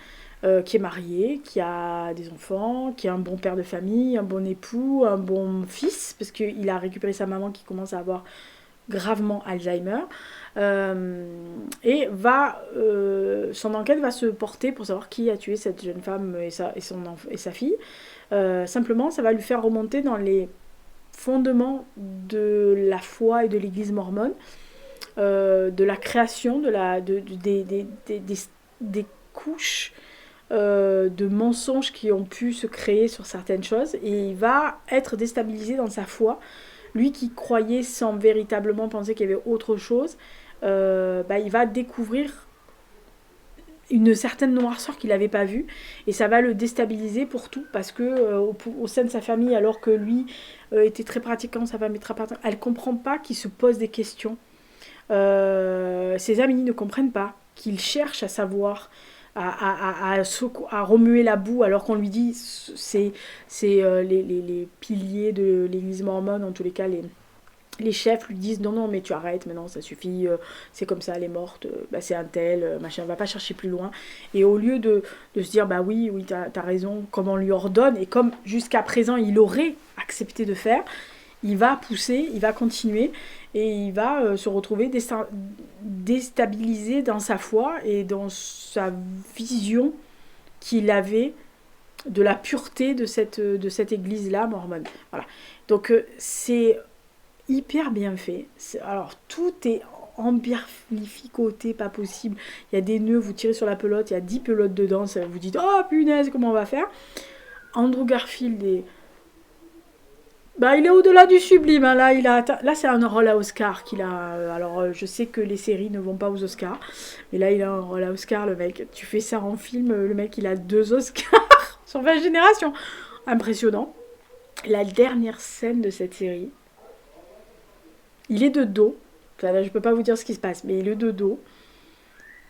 Qui est marié, qui a des enfants, qui est un bon père de famille, un bon époux, un bon fils, parce qu'il a récupéré sa maman qui commence à avoir gravement Alzheimer. Et son enquête va se porter pour savoir qui a tué cette jeune femme et sa fille. Simplement, ça va lui faire remonter dans les fondements de la foi et de l'église mormone, de la création, des couches de mensonges qui ont pu se créer sur certaines choses, et il va être déstabilisé dans sa foi. Lui qui croyait sans véritablement penser qu'il y avait autre chose, il va découvrir une certaine noirceur qu'il n'avait pas vue, et ça va le déstabiliser pour tout, parce que au sein de sa famille, alors que lui était très pratiquant, sa femme est très pratiquante, elle ne comprend pas qu'il se pose des questions. Ses amis ne comprennent pas qu'il cherche à savoir, à remuer la boue, alors qu'on lui dit c'est les piliers de l'église mormone, en tous les cas les chefs lui disent non mais tu arrêtes maintenant, ça suffit, c'est comme ça, elle est morte, c'est un tel, machin, va pas chercher plus loin. Et au lieu de se dire oui t'as raison, comme on lui ordonne, et comme jusqu'à présent il aurait accepté de faire, il va pousser, il va continuer, et il va se retrouver déstabilisé dans sa foi et dans sa vision qu'il avait de la pureté de cette église-là mormone. Voilà. Donc c'est hyper bien fait. Alors tout est amplificoté, pas possible. Il y a des nœuds, vous tirez sur la pelote, il y a 10 pelotes dedans, ça vous dites oh punaise, comment on va faire. Andrew Garfield est... il est au-delà du sublime, hein. Là c'est un rôle à Oscar qu'il a. Alors je sais que les séries ne vont pas aux Oscars, mais là il a un rôle à Oscar, le mec. Tu fais ça en film, le mec il a 2 Oscars sur 20 générations. Impressionnant. La dernière scène de cette série, il est de dos. Enfin, là, je peux pas vous dire ce qui se passe, mais il est de dos.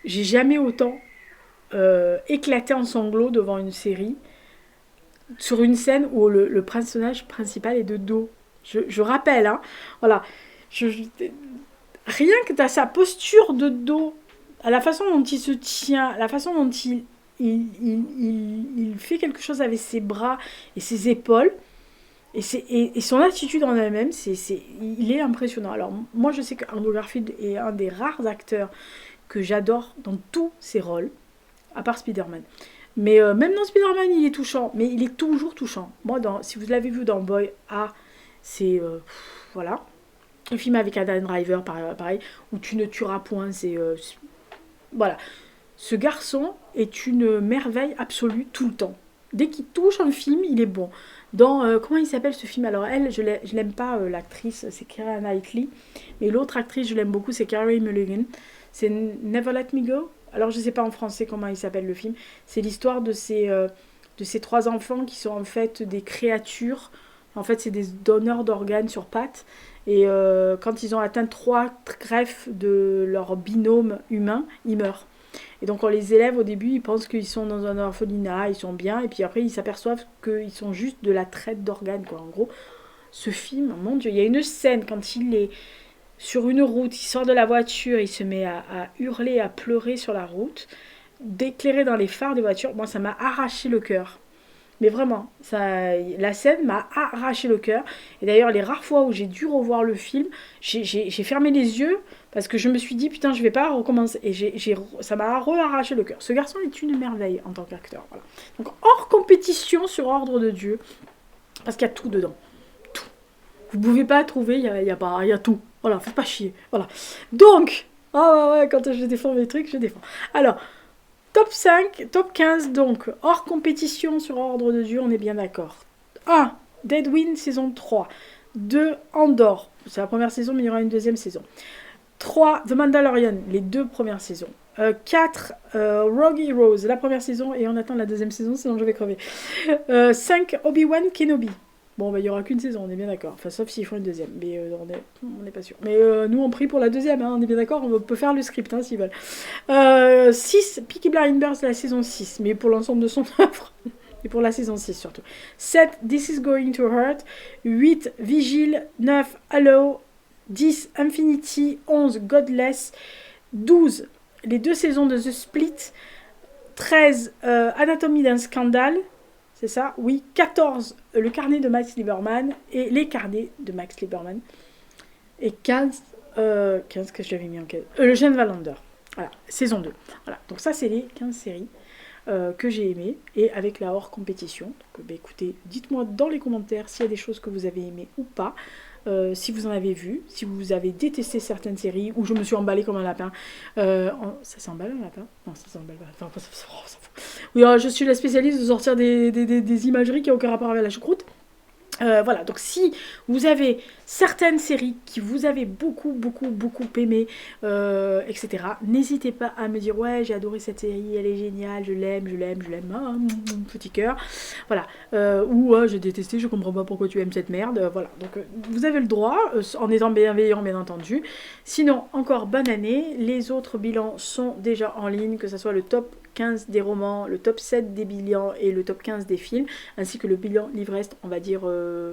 J'ai jamais autant éclaté en sanglots devant une série, sur une scène où le personnage principal est de dos. Je rappelle, hein, voilà. Rien que dans sa posture de dos, à la façon dont il se tient, la façon dont il fait quelque chose avec ses bras et ses épaules, et son attitude en elle-même, il est impressionnant. Alors moi je sais qu'Andrew Garfield est un des rares acteurs que j'adore dans tous ses rôles, à part Spider-Man. Mais même dans Spider-Man, il est touchant, mais il est toujours touchant. Moi, si vous l'avez vu dans Boy A, c'est... voilà. Un film avec Adam Driver, pareil, où tu ne tueras point, voilà. Ce garçon est une merveille absolue tout le temps. Dès qu'il touche un film, il est bon. Dans... comment il s'appelle ce film? Alors elle, je l'aime pas, l'actrice, c'est Keira Knightley. Mais l'autre actrice, je l'aime beaucoup, c'est Carey Mulligan. C'est Never Let Me Go. Alors je sais pas en français comment il s'appelle le film. C'est l'histoire de ces 3 enfants qui sont en fait des créatures. En fait c'est des donneurs d'organes sur pattes. Et quand ils ont atteint 3 greffes de leur binôme humain, ils meurent. Et donc on les élève au début, ils pensent qu'ils sont dans un orphelinat, ils sont bien. Et puis après ils s'aperçoivent qu'ils sont juste de la traite d'organes, quoi. En gros, ce film, mon Dieu, il y a une scène quand il est... sur une route, il sort de la voiture, il se met à hurler, à pleurer sur la route, d'éclairer dans les phares des voitures. Moi, ça m'a arraché le cœur. Mais vraiment, la scène m'a arraché le cœur. Et d'ailleurs, les rares fois où j'ai dû revoir le film, j'ai fermé les yeux parce que je me suis dit, putain, je vais pas recommencer. Et ça m'a arraché le cœur. Ce garçon est une merveille en tant qu'acteur. Voilà. Donc, hors compétition sur Ordre de Dieu, parce qu'il y a tout dedans. Tout. Vous pouvez pas trouver, il y a tout. Voilà, faites pas chier. Voilà. Donc, quand je défends mes trucs, je défends. Alors, top 5, top 15, donc, hors compétition sur Ordre de Dieu, on est bien d'accord. 1. Deadwind, saison 3. 2. Andor. C'est la première saison, mais il y aura une deuxième saison. 3. The Mandalorian, les 2 premières saisons. 4. Rogue Heroes, la première saison, et on attend la deuxième saison, sinon je vais crever. 5. Obi-Wan Kenobi. Bon, il n'y aura qu'une saison, on est bien d'accord. Enfin, sauf s'ils font une deuxième. Mais on n'est pas sûr. Mais nous, on prie pour la deuxième, hein, on est bien d'accord. On peut faire le script, hein, s'ils veulent. 6, Peaky Blinders, la saison 6. Mais pour l'ensemble de son œuvre. Et pour la saison 6, surtout. 7, This is Going to Hurt. 8, Vigil. 9, Halo. 10, Infinity. 11, Godless. 12, les 2 saisons de The Split. 13, Anatomie d'un scandale. C'est ça, oui. 14, le carnet de Max Lieberman et les carnets de Max Lieberman. Et 15, 15 que j'avais mis en 15. Le Jeune Valander. Voilà, saison 2. Voilà, donc ça, c'est les 15 séries que j'ai aimées et avec la hors compétition. Donc, bah, écoutez, dites-moi dans les commentaires s'il y a des choses que vous avez aimées ou pas. Si vous en avez vu, si vous avez détesté certaines séries où je me suis emballée comme un lapin. Ça s'emballe un lapin? Non, ça s'emballe pas. Enfin, on s'en fout. Oui, je suis la spécialiste de sortir des imageries qui n'ont aucun rapport avec la choucroute. Voilà, donc si vous avez certaines séries qui vous avez beaucoup aimé, etc., n'hésitez pas à me dire ouais j'ai adoré cette série, elle est géniale, je l'aime, mon petit cœur, voilà, ou j'ai détesté, je comprends pas pourquoi tu aimes cette merde, voilà, donc vous avez le droit, en étant bienveillant bien entendu. Sinon, encore bonne année, les autres bilans sont déjà en ligne, que ce soit le top 15 des romans, le top 7 des bilans et le top 15 des films, ainsi que le bilan livre-est, on va dire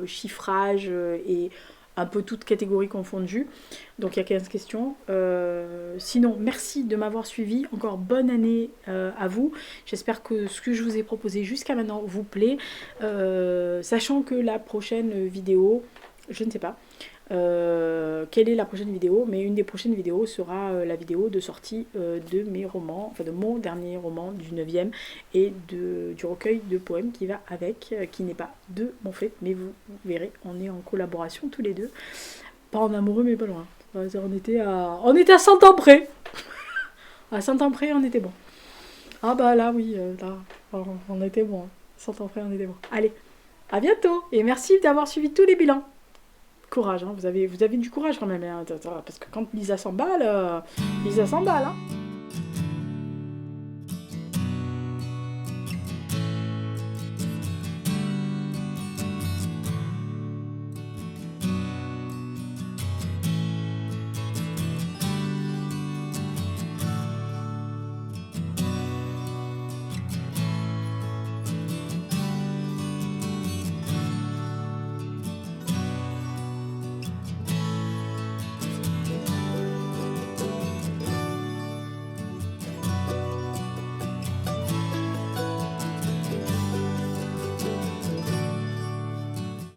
chiffrage et un peu toutes catégories confondues. Donc il y a 15 questions. Sinon, merci de m'avoir suivi. Encore bonne année à vous. J'espère que ce que je vous ai proposé jusqu'à maintenant vous plaît. Sachant que la prochaine vidéo, je ne sais pas, quelle est la prochaine vidéo, mais une des prochaines vidéos sera la vidéo de sortie de mes romans, enfin de mon dernier roman du 9e et du recueil de poèmes qui va avec, qui n'est pas de mon fait, mais vous verrez, on est en collaboration tous les deux, pas en amoureux mais pas loin. On était à 100 ans près. À 100 ans près on était bon. Ah bah là oui, là on était bon, 100 ans près on était bon. Allez, à bientôt et merci d'avoir suivi tous les bilans. Courage, hein, vous avez du courage quand même, hein, parce que quand Lisa s'emballe, Lisa s'emballe. Hein.